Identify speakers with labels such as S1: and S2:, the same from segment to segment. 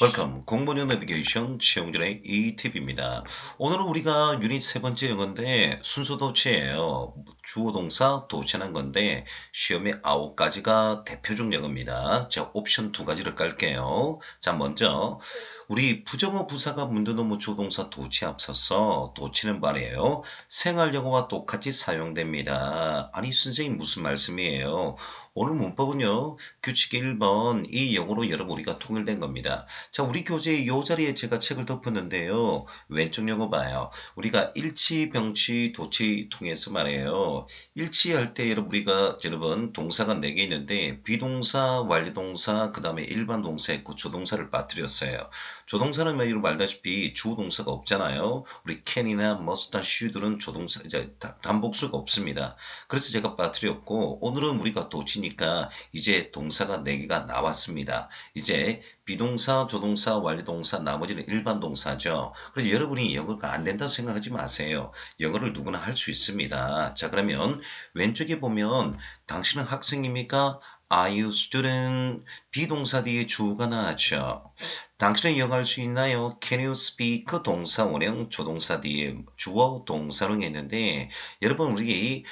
S1: 웰컴 공무원 내비게이션 최용준의 이팁입니다. 오늘은 우리가 유닛 세 번째 영어인데 순서 도치예요. 주어 동사 도치하는 건데 시험에 9가지가 대표적 영어입니다. 자, 옵션 2가지를 깔게요. 자, 먼저 우리 부정어 부사가 문제노무 주동사 도치 앞서서 도치는 말이에요. 생활영어와 똑같이 사용됩니다. 아니 선생님 무슨 말씀이에요? 오늘 문법은요. 규칙 1번 이 영어로 여러분 우리가 통일된 겁니다. 자, 우리 교재의 이 자리에 제가 책을 덮었는데요. 왼쪽 영어 봐요. 우리가 일치, 병치, 도치 통해서 말해요. 일치할 때 여러분 동사가 4개 있는데 비동사, 완료동사, 그 다음에 일반 동사 있고 조동사를 빠뜨렸어요. 조동사는 여러분 알다시피 주어 동사가 없잖아요. 우리 can이나 must나 should는 조동사 이제 단복수가 없습니다. 그래서 제가 빠뜨렸고 오늘은 우리가 도치니까 이제 동사가 4개가 나왔습니다. 이제 비동사, 조동사, 완료동사, 나머지는 일반 동사죠. 그래서 여러분이 영어가 안 된다고 생각하지 마세요. 영어를 누구나 할 수 있습니다. 자, 그러면 왼쪽에 보면 당신은 학생입니까? Are you student? 비동사 뒤에 주어가 나왔죠. 당신은 영어 할 수 있나요? Can you speak? 동사 원형 조동사 뒤에 주어 동사로 했는데 여러분 우리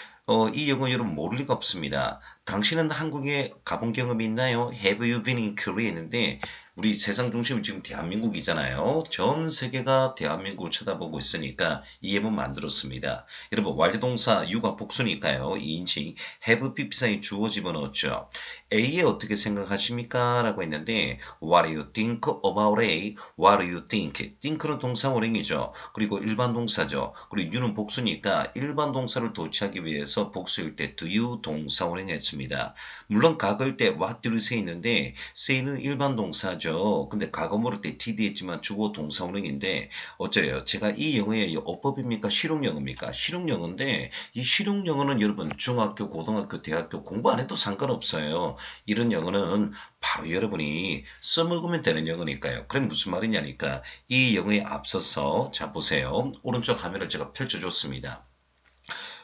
S1: 이 영어 여러분 모를 리가 없습니다. 당신은 한국에 가본 경험이 있나요? Have you been in Korea? 했는데 우리 세상 중심은 지금 대한민국이잖아요. 전 세계가 대한민국을 쳐다보고 있으니까 이 예문 만들었습니다. 여러분 완료동사 유가 복수니까요. 2인칭 have 비피사에 주어 집어넣었죠. A에 어떻게 생각하십니까? 라고 했는데 What do you think about A? What do you think? think는 동사 원형이죠. 그리고 일반 동사죠. 그리고 U는 복수니까 일반 동사를 도치하기 위해서 복수일 때 do you 동사 원형 했습니다. 물론 과거일 때 what do you say 있는데 say는 일반 동사죠. 근데 과거 물을 때 td 했지만 주어 동사 원형인데 어째요? 제가 이 영어의 어법입니까? 실용영어입니까? 실용영어인데 이 실용영어는 여러분 중학교, 고등학교, 대학교 공부 안 해도 상관없어요. 이런 영어는 바로 여러분이 써먹으면 되는 영어니까요. 그럼 무슨 말이냐니까 이 영어에 앞서서 자 보세요. 오른쪽 화면을 제가 펼쳐줬습니다.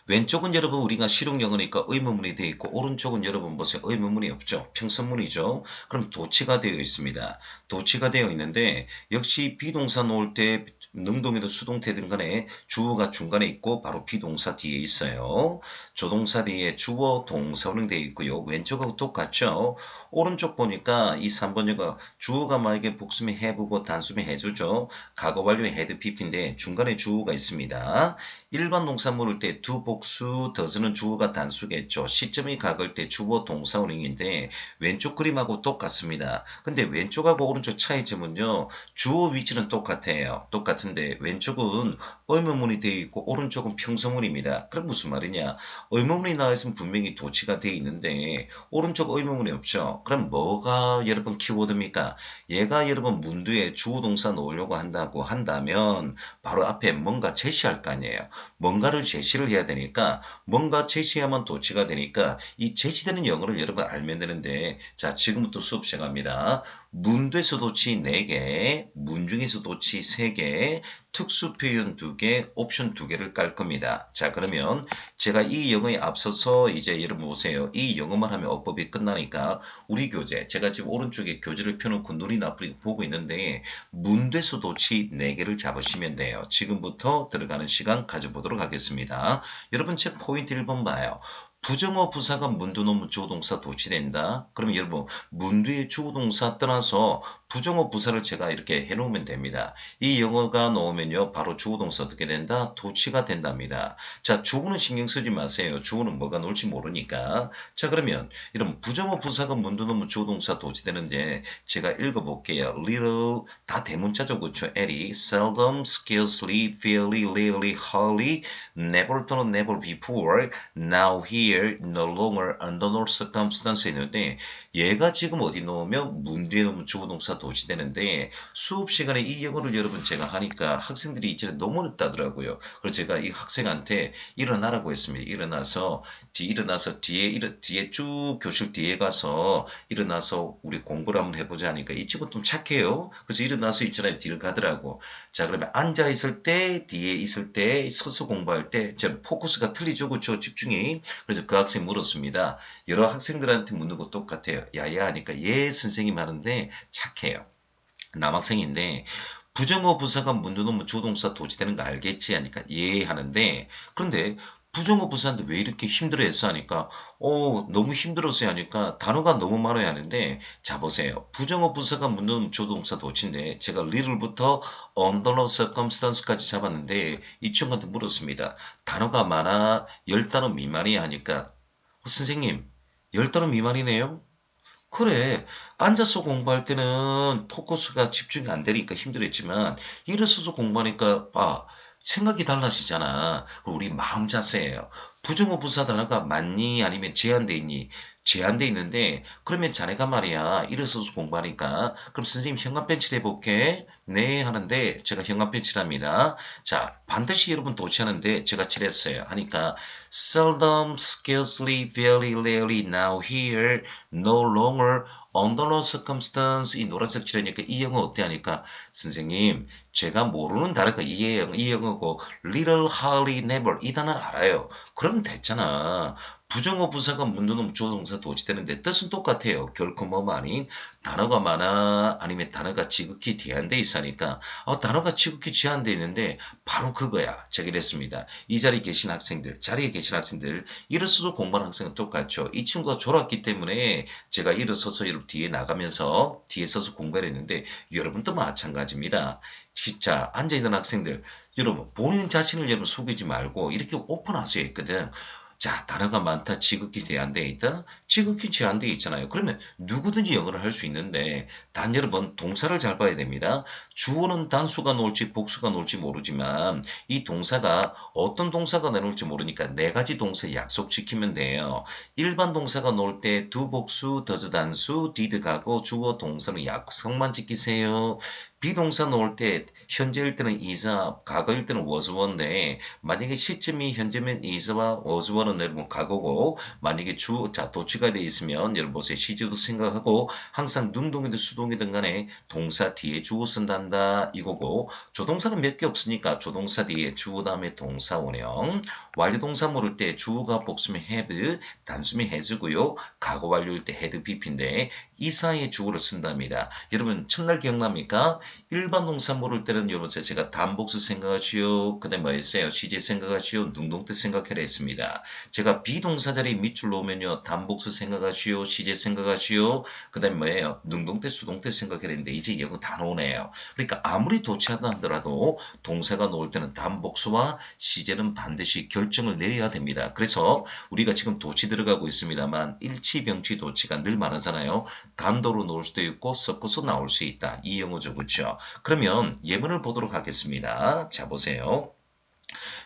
S1: 왼쪽은 여러분 우리가 실용영어니까 의문문이 되어 있고 오른쪽은 여러분 보세요. 의문문이 없죠. 평선문이죠. 그럼 도치가 되어 있습니다. 도치가 되어 있는데 역시 비동사 놓을 때 능동이든 수동태든 간에 주어가 중간에 있고 바로 비동사 뒤에 있어요. 조동사 뒤에 주어 동사원형 되어 있고요. 왼쪽하고 똑같죠. 오른쪽 보니까 이 3번 영어 주어가 만약에 복수면 have고 단수면 해주죠. 과거 완료의 had pp인데 중간에 주어가 있습니다. 일반 동사 물을 때 두 복수 더즈는 주어가 단수겠죠. 시점이 과거일 때 주어 동사 원형인데 왼쪽 그림하고 똑같습니다. 근데 왼쪽하고 오른쪽 차이점은요. 주어 위치는 똑같아요. 똑같은데 왼쪽은 의문문이 되어 있고 오른쪽은 평서문입니다. 그럼 무슨 말이냐? 의문문이 나와 있으면 분명히 도치가 되어 있는데 오른쪽 의문문이 없죠. 그럼 뭐가 여러분 키워드입니까? 얘가 여러분 문두에 주어 동사 놓으려고 한다고 한다면 바로 앞에 뭔가 제시할 거 아니에요. 뭔가를 제시를 해야 되니까 뭔가 제시하면 도치가 되니까 이 제시되는 영어를 여러분 알면 되는데 자 지금부터 수업 시작합니다. 문돼서 도치 4개, 문중에서 도치 3개, 특수표현 2개, 옵션 2개를 깔 겁니다. 자 그러면 제가 이 영어에 앞서서 이제 여러분 보세요. 이 영어만 하면 어법이 끝나니까 우리 교재 제가 지금 오른쪽에 교재를 펴놓고 눈이 나쁘게 보고 있는데 문돼서 도치 4개를 잡으시면 돼요. 지금부터 들어가는 시간 가져보도록 하겠습니다. 여러분 책 포인트 1번 봐요. 부정어 부사가 문두노무 주어동사 도치된다. 그러면 여러분 문두의 주어동사 떠나서 부정어 부사를 제가 이렇게 해놓으면 됩니다. 이 영어가 나오면요. 바로 주어동사 어떻게 된다? 도치가 된답니다. 자 주어는 신경 쓰지 마세요. 주어는 뭐가 나올지 모르니까. 자 그러면 이런 부정어 부사가 문두노무 주어동사 도치되는데 제가 읽어볼게요. little 다 대문자죠. 그렇죠? Eddie, seldom, scarcely, fairly, rarely, hardly, never 또는 never before, now, here, no longer, under no circumstance 있는데 얘가 지금 어디 놓으면 문 뒤에 놓으면 주어동사 도치되는데 수업 시간에 이 영어를 여러분 제가 하니까 학생들이 이제 너무 어렵다더라고요. 그래서 제가 이 학생한테 일어나라고 했습니다. 일어나서 뒤에 쭉 교실 뒤에 가서 일어나서 우리 공부를 한번 해보자 하니까 이 친구 좀 착해요. 그래서 일어나서 있잖아요. 뒤를 가더라고. 자 그러면 앉아 있을 때 뒤에 있을 때 서서 공부할 때 저는 포커스가 틀리죠. 그렇죠? 집중이. 그래서 그 학생이 물었습니다. 여러 학생들한테 묻는 거 똑같아요. 야야 하니까 예 선생님 하는데 착해요. 남학생인데 부정어 부사가 문도노무 조동사 도치되는 거 알겠지 하니까 예 하는데 그런데 부정어 부사인데 왜 이렇게 힘들어했어 하니까 너무 힘들었어요 하니까 단어가 너무 많아야 하는데 자 보세요. 부정어 부사가 문도노무 조동사 도치인데 제가 little부터 under no circumstance까지 잡았는데 이 친구한테 물었습니다. 단어가 많아 10단어 미만이야 하니까 선생님 10단어 미만이네요? 그래. 앉아서 공부할 때는 포커스가 집중이 안 되니까 힘들었지만 일어서서 공부하니까 생각이 달라지잖아. 그 우리 마음 자세예요. 부정어 부사 단어가 많니 아니면 제한돼 있니? 제한돼 있는데 그러면 자네가 말이야 일어서서 공부하니까 그럼 선생님 현관펜칠 해볼게. 네 하는데 제가 현관펜칠합니다. 자 반드시 여러분 도치하는데 제가 칠했어요. 하니까 seldom, scarcely, very rarely, now, here, no longer, under no circumstance 이 노란색 칠하니까 이 영어 어때 하니까 선생님 제가 모르는 단어가 이 영어고 little, hardly, never 이 단어 알아요. 그럼 됐잖아. 부정어 부사가 문도노 조동사 도치되는데 뜻은 똑같아요. 결코 뭐뭐 아닌 단어가 많아 아니면 단어가 지극히 제한돼 있으니까 단어가 지극히 제한돼 있는데 바로 그거야. 제가 이랬습니다. 이 자리에 계신 학생들 자리에 계신 학생들 일어서서 공부하는 학생은 똑같죠. 이 친구가 졸았기 때문에 제가 일어서서 여러분 뒤에 나가면서 뒤에 서서 공부를 했는데 여러분도 마찬가지입니다. 진짜 앉아있는 학생들 여러분 본인 자신을 여러분 속이지 말고 이렇게 오픈하세요 했거든. 자, 단어가 많다. 지극히 제한되어 있다. 지극히 제한되어 있잖아요. 그러면 누구든지 영어를 할 수 있는데 단 여러분 동사를 잘 봐야 됩니다. 주어는 단수가 나올지 복수가 나올지 모르지만 이 동사가 어떤 동사가 나올지 모르니까 네 가지 동사 약속시키면 돼요. 일반 동사가 나올 때 두 복수, 더즈 단수, did 가고 주어 동사는 약속만 지키세요. 비동사 나올 때 현재일 때는 is와 과거일 때는 was one인데 만약에 시점이 현재면 is와 was one은 여러분 과거고 만약에 도치가 돼 있으면 여러분 보세요. 시제도 생각하고 항상 능동이든 수동이든 간에 동사 뒤에 주어 쓴단다 이거고 조동사는 몇 개 없으니까 조동사 뒤에 주어 다음에 동사 원형 완료동사 모를 때 주어가 복수면 had 단수면 has고요. 과거 완료일 때 had pp인데 이 사이에 주어를 쓴답니다. 여러분 첫날 기억납니까? 일반 동사 모를 때는 여러분 제가 단복수 생각하시오. 그 다음에 뭐 했어요? 시제 생각하시오. 능동태 생각해라 했습니다. 제가 비동사 자리 밑줄 놓으면요. 단복수 생각하시오. 시제 생각하시오. 그 다음에 뭐예요? 능동태 수동태 생각해라 했는데 이제 영어 다 나오네요. 그러니까 아무리 도치하다 하더라도 동사가 나올 때는 단복수와 시제는 반드시 결정을 내려야 됩니다. 그래서 우리가 지금 도치 들어가고 있습니다만 일치병치 도치가 늘 많아잖아요. 단도로 나올 수도 있고 섞어서 나올 수 있다. 이 영어죠. 그렇죠? 그러면 예문을 보도록 하겠습니다. 자 보세요.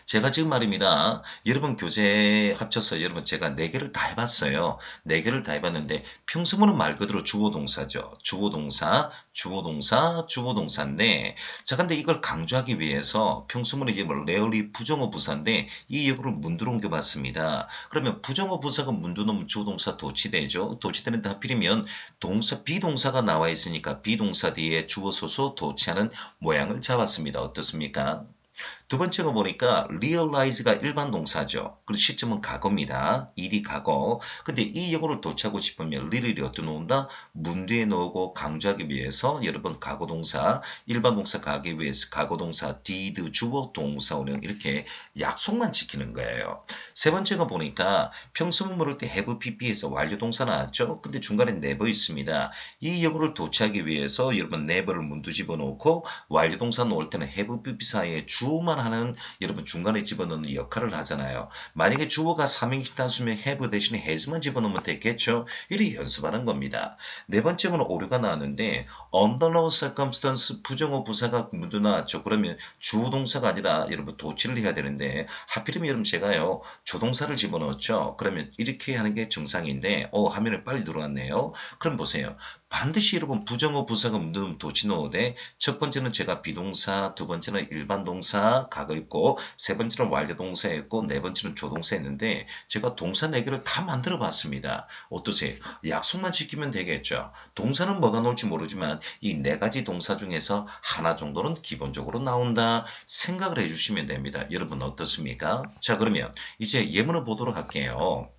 S1: 제가 지금 말입니다. 여러분 교재 합쳐서 여러분 제가 4개를 다 해봤어요. 4개를 다 해봤는데 평소문은 말 그대로 주어동사죠. 주어동사, 주어동사, 주어동사인데 자 근데 이걸 강조하기 위해서 평소문은 이제 뭐 rarely 부정어 부사인데 이 역으로 문두로 옮겨봤습니다. 그러면 부정어 부사가 문두놓으면 주어동사 도치되죠. 도치되는데 하필이면 동사, 비동사가 나와 있으니까 비동사 뒤에 주어 소소 도치하는 모양을 잡았습니다. 어떻습니까? 두 번째가 보니까 realize가 일반 동사죠. 그리고 시점은 과거입니다. 일이 과거. 근데 이 영어를 도치하고 싶으면 little이 어디에 놓는다? 문 뒤에 넣고 강조하기 위해서 여러분 과거 동사, 일반 동사 가기 위해서 과거 동사 did, 주어 동사 운영 이렇게 약속만 지키는 거예요. 세 번째가 보니까 평소문 물을 때 have pp에서 완료 동사 나왔죠. 근데 중간에 never 있습니다. 이 영어를 도치하기 위해서 여러분 never를 문두 집어넣고 완료 동사 놓을 때는 have pp 사이에 주어만 하는 여러분 중간에 집어넣는 역할을 하잖아요. 만약에 주어가 삼행시 단수면 have 대신에 has만 집어넣으면 되겠죠. 이렇게 연습하는 겁니다. 네 번째는 오류가 나왔는데 under no circumstance 부정어 부사가 문도 나왔죠. 그러면 주어 동사가 아니라 여러분 도치를 해야 되는데 하필이면 여러분 제가요 조동사를 집어넣었죠. 그러면 이렇게 하는 게 정상인데 화면에 빨리 들어왔네요. 그럼 보세요. 반드시 여러분 부정어 부사가 문도는 도치 넣어대 첫 번째는 제가 비동사, 두 번째는 일반 동사 과거 있고 세 번째는 완료 동사였고 네 번째는 조동사였는데 제가 동사 4개를 다 만들어 봤습니다. 어떠세요? 약속만 지키면 되겠죠. 동사는 뭐가 나올지 모르지만 이 4가지 동사 중에서 하나 정도는 기본적으로 나온다 생각을 해주시면 됩니다. 여러분 어떻습니까? 자 그러면 이제 예문을 보도록 할게요.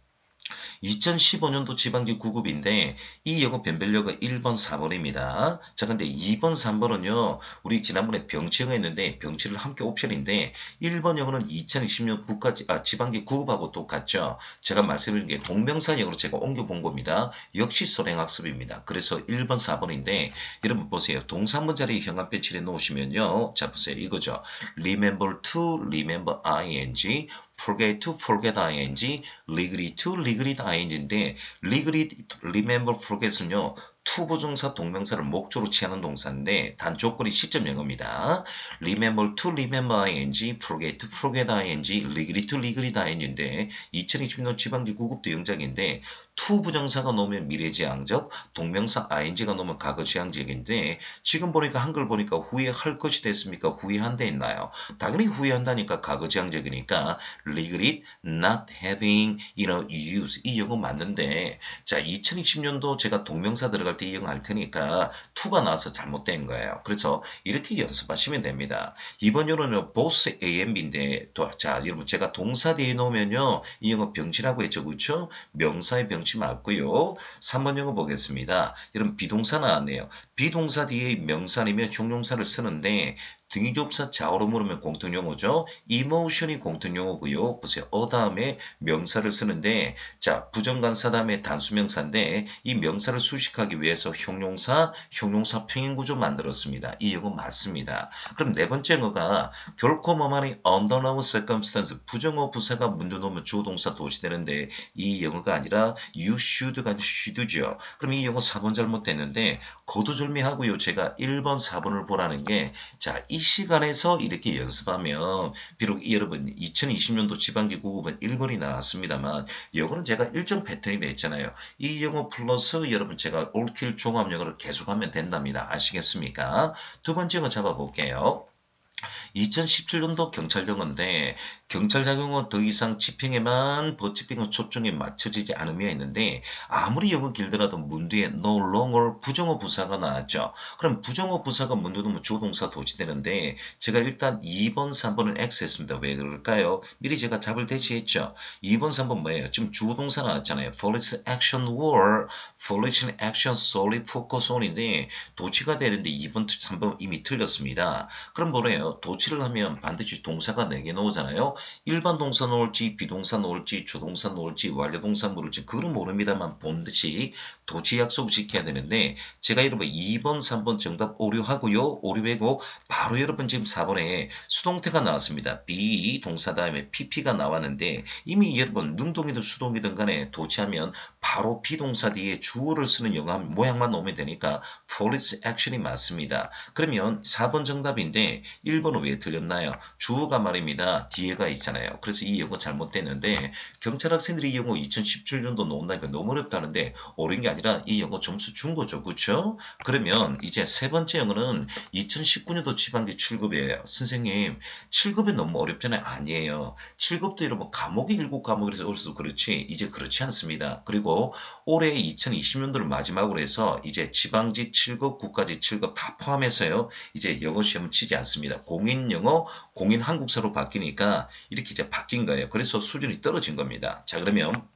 S1: 2015년도 지방직 9급인데 이 영어 변별력은 1번, 4번입니다. 자, 근데 2번, 3번은요. 우리 지난번에 병치 영어 했는데 병치를 함께 옵션인데 1번 영어는 2020년 지방직 9급하고 똑같죠. 제가 말씀드린 게 동명사 영어로 제가 옮겨본 겁니다. 역시 선행학습입니다. 그래서 1번, 4번인데 여러분 보세요. 동사문 자리에 현관표 칠해 놓으시면요. 자, 보세요. 이거죠. remember to remember ing, forget to forget ing, regret to regret ing인데 regret, remember, forget은요. to 부정사 동명사를 목조로 취하는 동사인데 단 조건이 시점 영어입니다. remember to remember ing, forget to forget ing, regret to regret ing인데 2020년 지방직 9급도 영작인데 to 부정사가 놓으면 미래지향적, 동명사 ing가 놓으면 과거지향적인데 지금 보니까 한글 보니까 후회할 것이 됐습니까? 후회한다 했나요? 당연히 후회한다니까 과거지향적이니까 regret not having used 이 영어 맞는데 자 2020년도 제가 동명사 들어갈 때 이 영어 할 테니까 to가 나와서 잘못된 거예요. 그래서 이렇게 연습하시면 됩니다. 이번 영어는 both A and B인데 자 여러분 제가 동사 뒤에 놓으면요 이 영어 병치라고 했죠. 그렇죠? 명사의 병치 맞고요. 3번 영어 보겠습니다. 여러분 비동사 나왔네요. 비동사 뒤에 명사 아니면 형용사를 쓰는데 등위접사 좌우로 물으면 공통용어죠. emotion이 공통용어고요. 보세요. 다음에 명사를 쓰는데 자 부정관사 다음에 단수명사인데 이 명사를 수식하기 위해서 형용사 평행구조 만들었습니다. 이 영어 맞습니다. 그럼 네 번째 영어가 결코 뭐만이 under no circumstance 부정어 부사가 문제 놓으면 주어동사 도시되는데 이 영어가 아니라 you should가 아니라 should죠. 그럼 이 영어 4번 잘못됐는데 거두절미하고요. 제가 1번 4번을 보라는 게자 이 시간에서 이렇게 연습하면 비록 여러분 2020년도 지방직 9급은 1번이 나왔습니다만 영어는 제가 일정 패턴이라 했잖아요. 이 영어 플러스 여러분 제가 올킬 종합 영어를 계속하면 된답니다. 아시겠습니까? 두 번째 영어 잡아볼게요. 2017년도 경찰령인데 경찰 작용은 더 이상 집행에만 버티핑은 초점이 맞춰지지 않으며 있는데 아무리 영어 길더라도 문 뒤에 no longer 부정어 부사가 나왔죠. 그럼 부정어 부사가 문 뒤에 놓으면 주어동사 도치되는데 제가 일단 2번, 3번을 X했습니다. 왜 그럴까요? 미리 제가 답을 대시했죠. 2번, 3번 뭐예요? 지금 주어동사 나왔잖아요. Police action were, police action solely focus on인데 도치가 되는데 2번, 3번 이미 틀렸습니다. 그럼 뭐래요? 도치를 하면 반드시 동사가 4개 나오잖아요. 일반 동사 놓을지 비동사 놓을지 조동사 놓을지 완료동사 놓을지 그건 모릅니다만 본듯이 도치 약속을 지켜야 되는데 제가 여러분 2번 3번 정답 오류하고요. 오류하고 바로 여러분 지금 4번에 수동태가 나왔습니다. be 동사 다음에 pp가 나왔는데 이미 여러분 능동이든 수동이든 간에 도치하면 바로 비동사 뒤에 주어를 쓰는 영어 모양만 오면 되니까 police action이 맞습니다. 그러면 4번 정답인데 1번은 왜 틀렸나요? 주어가 말입니다. 뒤에가 있잖아요. 그래서 이 영어 잘못됐는데 경찰 학생들이 이 영어 2017년도 놓는다니까 너무 어렵다는데 어려운 게 아니라 이 영어 점수 준 거죠. 그렇죠? 그러면 이제 세 번째 영어는 2019년도 지방직 7급이에요. 선생님 7급이 너무 어렵잖아요. 아니에요. 7급도 여러분 과목이 7과목이라서 어려서 그렇지 이제 그렇지 않습니다. 그리고 올해 2020년도를 마지막으로 해서 이제 지방직 7급, 국가직 7급 다 포함해서요. 이제 영어 시험 치지 않습니다. 공인 영어, 공인 한국사로 바뀌니까 이렇게 이제 바뀐 거예요. 그래서 수준이 떨어진 겁니다. 자, 그러면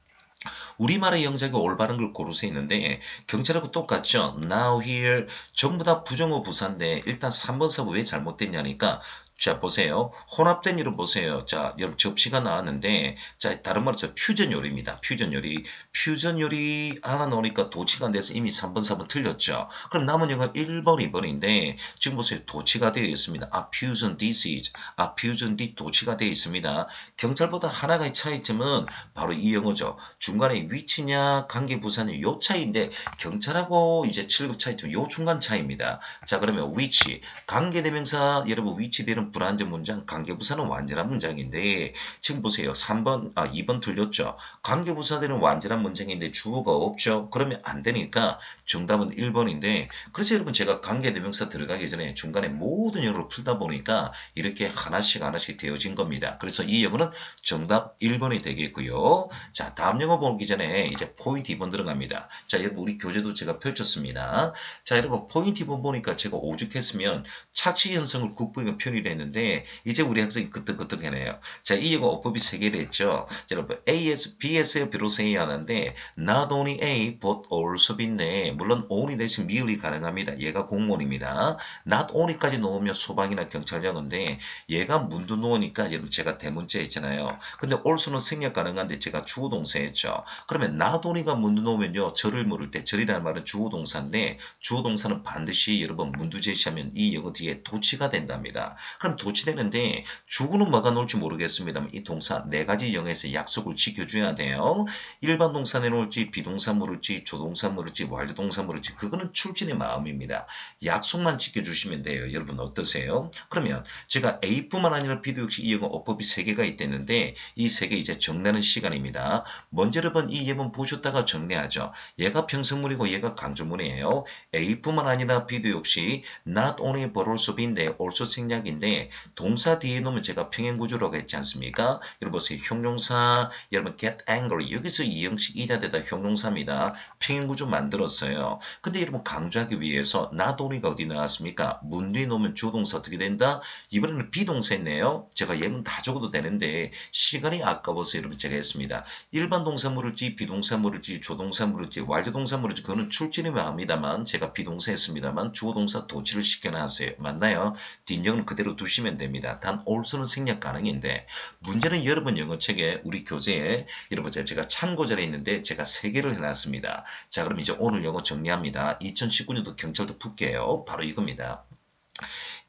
S1: 우리말의 영작이 올바른 걸 고르세요 있는데 경찰하고 똑같죠. Now, here 전부 다 부정어 부사인데 일단 3번 사고 왜 잘못됐냐니까 자 보세요. 혼합된 이름 보세요. 자 여러분 접시가 나왔는데 자 다른 말로 퓨전 요리입니다. 퓨전 요리. 퓨전 요리 하나 넣으니까 도치가 안 돼서 이미 3번 4번 틀렸죠. 그럼 남은 영어 1번 2번인데 지금 보세요. 도치가 되어 있습니다. 아 퓨전 disease. 아 퓨전 D 도치가 되어 있습니다. 경찰보다 하나의 차이점은 바로 이 영어죠. 중간에 위치냐 관계부사냐 요 차이인데 경찰하고 이제 7급 차이점 요 중간 차이입니다. 자 그러면 위치 관계대명사 여러분 위치되는 불완전 문장 관계부사는 완전한 문장인데 지금 보세요. 2번 틀렸죠. 관계부사되는 완전한 문장인데 주어가 없죠. 그러면 안 되니까 정답은 1번인데 그래서 여러분 제가 관계대명사 들어가기 전에 중간에 모든 영어를 풀다 보니까 이렇게 하나씩 되어진 겁니다. 그래서 이 영어는 정답 1번이 되겠고요. 자 다음 영어 보기 전에 이제 포인트 2번 들어갑니다. 자 여러분 우리 교재도 제가 펼쳤습니다. 자 여러분 포인트 2번 보니까 제가 오죽했으면 착시 현상을 국부가 표현을 했는데 했는데 이제 우리 학생이 그뜩그뜩해네요. 자, 이 영어 어법이 세 개를 했죠. 자, 여러분 A에서 B에서의 비로소 A 하나인데 not only A but also B인데 물론 only 대신 merely 가능합니다. 얘가 공무원입니다. not only까지 놓으면 소방이나 경찰령인데 얘가 문도 놓으니까 여러분 제가 대문자 했잖아요. 근데 also는 생략 가능한데 제가 주어 동사 했죠. 그러면 not only가 문도 놓으면요. 절을 물을 때 절이라는 말은 주어 동사인데 주어 동사는 반드시 여러분 문도 제시하면 이 영어 뒤에 도치가 된답니다. 그럼 도치되는데 주어는 뭐가 놓을지 모르겠습니다만 이 동사 네 가지 영어에서 약속을 지켜줘야 돼요. 일반 동사 내놓을지 비동사 물을지 조동사 물을지 완료동사 물을지 그거는 출진의 마음입니다. 약속만 지켜주시면 돼요. 여러분 어떠세요? 그러면 제가 A뿐만 아니라 B도 역시 이 영어 어법이 3개가 있댔는데 이 3개 이제 정리하는 시간입니다. 먼저 여러분 이 예문 보셨다가 정리하죠. 얘가 평성문이고 얘가 강조문이에요. A뿐만 아니라 B도 역시 not only but also B인데 also 생략인데 동사 뒤에 놓으면 제가 평행구조라고 했지 않습니까? 여러분 보세요. 형용사 여러분 get angry 여기서 이 형식 이다되다 형용사입니다. 평행구조 만들었어요. 근데 여러분 강조하기 위해서 not only가 어디 나왔습니까? 문 뒤에 놓으면 주동사 어떻게 된다? 이번에는 비동사였네요. 제가 예문 다 적어도 되는데 시간이 아까워서 여러분 제가 했습니다. 일반 동사 물을지 비동사 물을지 조동사 물을지 완료동사 물을지 그거는 출진의 마음이다만 제가 비동사 했습니다만 주어동사 도치를 시켜놨어요. 맞나요? 뒷영은 그대로 두시면 됩니다. 단 also는 생략 가능인데 문제는 여러분 영어책에 우리 교재에 여러분 제가 참고자료에 있는데 제가 3개를 해놨습니다. 자 그럼 이제 오늘 영어 정리합니다. 2019년도 경찰도 풀게요. 바로 이겁니다.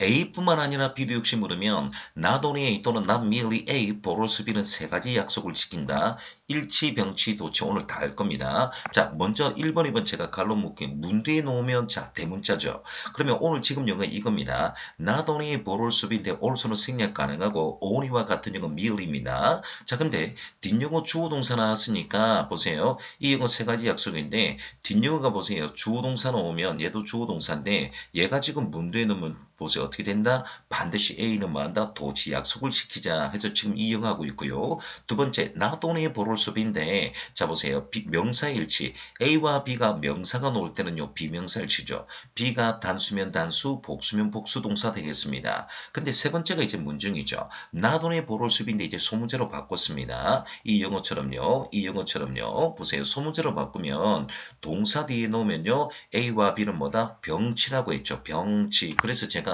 S1: A뿐만 아니라 B도 역시 물으면 not only A 또는 not merely A, 보로스 B는 3가지 약속을 지킨다. 일치, 병치, 도치 오늘 다 할 겁니다. 자 먼저 1번, 2번 제가 갈로 묶기 문 뒤에 놓으면 자 대문자죠. 그러면 오늘 지금 영어 이겁니다. not only 보로스 B인데 also는 생략 가능하고 only와 같은 영어 merely입니다. 자 근데 뒷영어 주어동사 나왔으니까 보세요. 이 영어 3가지 약속인데 뒷영어가 보세요. 주어동사 나오면 얘도 주어동사인데 얘가 지금 문 뒤에 놓으면 보세요. 어떻게 된다? 반드시 A는 뭐한다? 도치 약속을 시키자 해서 지금 이용하고 있고요. 두 번째, not only 보롤수 B인데 자 보세요. 명사일치 A와 B가 명사가 나올 때는요. 비명사일치죠. B가 단수면 단수, 복수면 복수 동사 되겠습니다. 근데 세 번째가 이제 문중이죠. not only 보롤수 B인데 이제 소문제로 바꿨습니다. 이 영어처럼요. 보세요. 소문제로 바꾸면 동사 뒤에 놓으면요. A와 B는 뭐다? 병치라고 했죠. 병치. 그래서 제가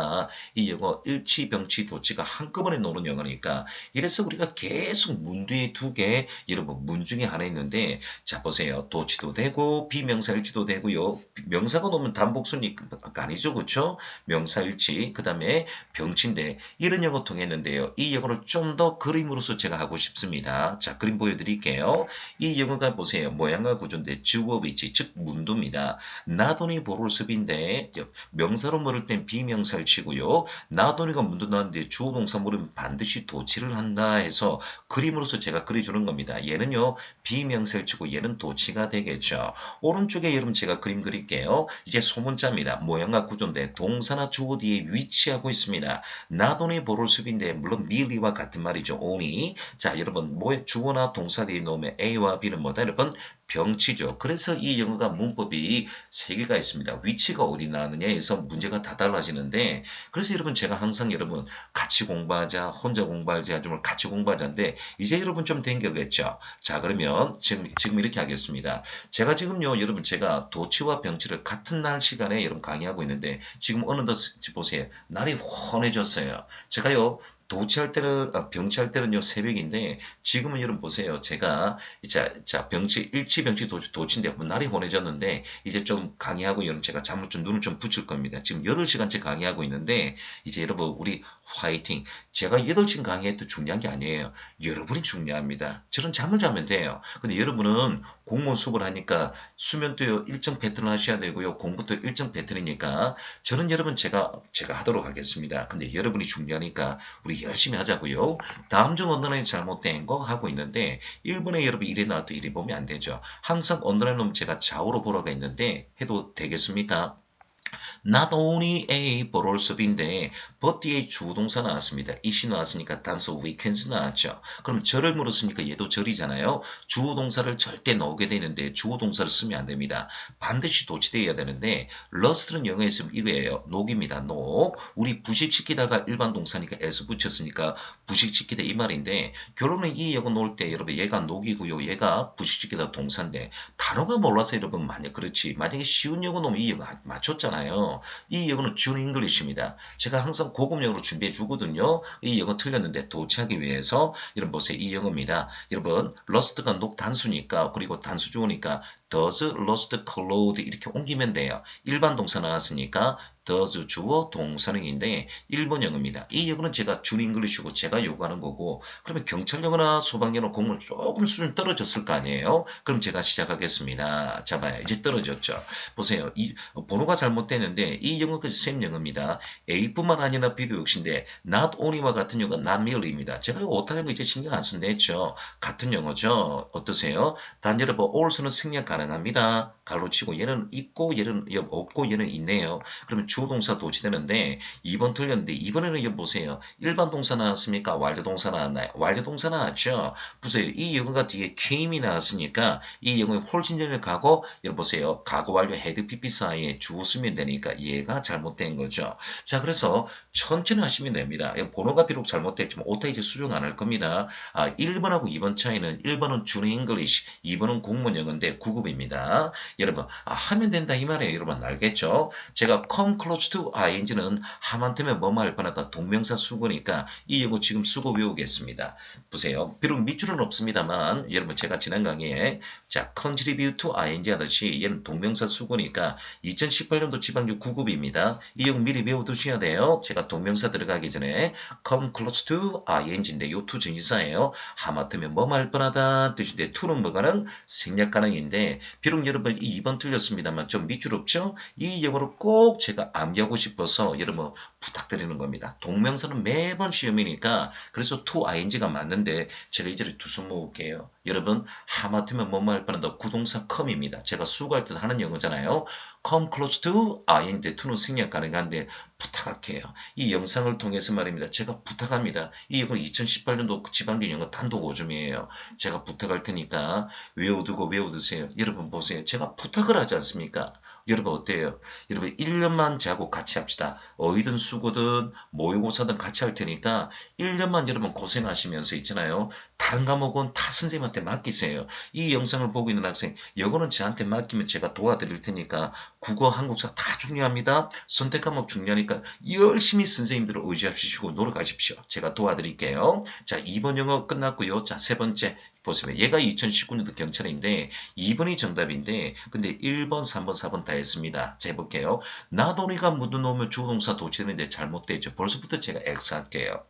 S1: 이 영어 일치, 병치, 도치가 한꺼번에 노는 영어니까 이래서 우리가 계속 문 뒤에 2개 여러분 문 중에 하나 있는데 자 보세요. 도치도 되고 비명사일치도 되고요. 명사가 놓으면 단복수니까 아니죠. 그렇죠? 명사일치 그 다음에 병치인데 이런 영어 통했는데요. 이 영어를 좀 더 그림으로서 제가 하고 싶습니다. 자 그림 보여드릴게요. 이 영어가 보세요. 모양과 구조인데 주어 위치 즉 문도입니다. not only 보롤스 B인데 명사로 물을 땐 비명사를 치고요. not only가 문도 나왔는데 주어 동사 물으면 반드시 도치를 한다 해서 그림으로서 제가 그려주는 겁니다. 얘는요. 비명사를 치고 얘는 도치가 되겠죠. 오른쪽에 여러분 제가 그림 그릴게요. 이제 소문자입니다. 모양과 구조인데 동사나 주어 뒤에 위치하고 있습니다. not only 보롤스 B인데 물론 merely와 같은 말이죠. only. 자 여러분 주어나 동사 뒤에 놓으면 A와 B는 뭐다 여러분? 병치죠. 그래서 이 영어가 문법이 3개가 있습니다. 위치가 어디 나왔느냐 해서 문제가 다 달라지는데 그래서 여러분 제가 항상 여러분 같이 공부하자 혼자 공부하자 좀 같이 공부하자인데 이제 여러분 좀 된 거겠죠. 자 그러면 지금 이렇게 하겠습니다. 제가 지금요 여러분 제가 도치와 병치를 같은 날 시간에 여러분 강의하고 있는데 지금 어느덧 보세요. 날이 환해졌어요. 제가요 도치할 때는 병치할 때는요 새벽인데 지금은 여러분 보세요. 제가 자 병치 일치 병치 도치인데 날이 환해졌는데 이제 좀 강의하고 여러분 제가 잠을 좀 눈을 좀 붙일 겁니다. 지금 8시간째 강의하고 있는데 이제 여러분 우리 화이팅. 제가 8시간 강의해도 중요한 게 아니에요. 여러분이 중요합니다. 저는 잠을 자면 돼요. 근데 여러분은 공무원 수업을 하니까 수면도 일정 패턴을 하셔야 되고요. 공부도 일정 패턴이니까 저는 여러분 제가 하도록 하겠습니다. 근데 여러분이 중요하니까 우리 열심히 하자고요. 다음 중 언더라인 잘못된 거 하고 있는데 1번에 여러분 1에 나와도 1이 보면 안 되죠. 항상 언더라인 놈 제가 좌우로 보라고 했는데 해도 되겠습니까? Not only A, but also B인데 but 뒤에 주어동사 나왔습니다. it이 나왔으니까 단수 weekends 나왔죠. 그럼 절을 물었으니까 얘도 절이잖아요. 주어동사를 절대 나오게 되는데 주어동사를 쓰면 안 됩니다. 반드시 도치되어야 되는데 lust는 영어에 있으면 이거예요. 녹입니다. 녹. 우리 부식시키다가 일반 동사니까 s 붙였으니까 부식시키다 이 말인데 결론은 이 영어 놓을 때 여러분 얘가 녹이고요. 얘가 부식시키다 동사인데 단어가 몰라서 여러분 만약 그렇지 만약에 쉬운 영어 놓으면 이 영어 맞췄잖아요. 이 영어는 준 잉글리시입니다. 제가 항상 고급 영어로 준비해 주거든요. 이 영어 틀렸는데 도치하기 위해서 여러분 보세요. 이 영어입니다. 여러분 lust가 녹 단수니까 그리고 단수 주어니까 does lust clothes 이렇게 옮기면 돼요. 일반 동사 나왔으니까 does 주어 동사능인데 일본 영어입니다. 이 영어는 제가 준 잉글리시고 제가 요구하는 거고 그러면 경찰 영어나 소방 영어 공부는 조금 수준 떨어졌을 거 아니에요. 그럼 제가 시작하겠습니다. 잡아요. 이제 떨어졌죠. 보세요. 이 번호가 잘못되는데 이 영어가 쌤 영어입니다. A뿐만 아니라 B도 역시인데 not only와 같은 영어가 not merely입니다. 제가 이거 오타는 거 이제 신경 안 쓴다 했죠. 같은 영어죠. 어떠세요? 단 여러분 all서는 생략 가능합니다. 가로치고 얘는 있고 얘는 없고 얘는 있네요. 그러면 주어 동사 도치되는데 2번 틀렸는데 이번에는 여러분 보세요. 일반 동사 나왔습니까? 완료 동사 나왔나요? 완료 동사 나왔죠. 보세요. 이 영어가 뒤에 came이 나왔으니까 이 영어의 홀진전을 가고 여러분 보세요. 가고 완료 헤드 PP 사이에 주어 쓰면 되니까 얘가 잘못된 거죠. 자 그래서 천천히 하시면 됩니다. 번호가 비록 잘못됐지만 오타 이제 수정 안 할 겁니다. 1번하고 2번 차이는 1번은 준 잉글리시 2번은 공무원 영어인데 9급입니다. 여러분 하면 된다 이 말이에요. 여러분 알겠죠? 제가 come close to ing는 하만테면 뭐뭐 할 뻔하다 동명사 수거니까 이 영어 지금 수거 외우겠습니다. 보세요. 비록 밑줄은 없습니다만 여러분 제가 지난 강의에 자 contribute to ing 하듯이 얘는 동명사 수거니까 2018년도 지방교 9급입니다. 이 영어 미리 외워두셔야 돼요. 제가 동명사 들어가기 전에 come close to ing인데 요 to 전치사예요. 하마터면 뭐뭐 할 뻔하다 뜻인데 to는 뭐가는 생략 가능인데 비록 여러분 이 2번 틀렸습니다만 좀 밑줄 없죠? 이 영어를 꼭 제가 암기하고 싶어서 여러분 부탁드리는 겁니다. 동명사는 매번 시험이니까 그래서 to ing가 맞는데 제가 이제 두 손 모을게요. 여러분 하마터면 뭐뭐 할 뻔하다 구동사 come입니다. 제가 수고할 때 하는 영어잖아요. come close to ing인데 to는 생략 가능한데 부탁할게요. 이 영상을 통해서 말입니다. 제가 부탁합니다. 이 영어 2018년도 지방교 영어 단독 5점이에요. 제가 부탁할 테니까 외워두세요. 여러분 보세요. 제가 부탁을 하지 않습니까? 여러분 어때요? 여러분 1년만 저하고 같이 합시다. 어이든 수고든 모의고사든 같이 할 테니까 1년만 여러분 고생하시면서 있잖아요. 다른 과목은 다 선생님한테 맡기세요. 이 영상을 보고 있는 학생 영어는 저한테 맡기면 제가 도와드릴 테니까 국어, 한국사 다 중요합니다. 선택 과목 중요하니까 열심히 선생님들을 의지하시고 노력하십시오. 제가 도와드릴게요. 자 2번 영어 끝났고요. 자 세 번째 보세요. 얘가 2019년도 경찰인데 2번이 정답인데 근데 1번, 3번, 4번 다 했습니다. 자 해볼게요. not only가 묻어놓으면 주어동사 도치는데 잘못되죠. 벌써부터 제가 X 할게요.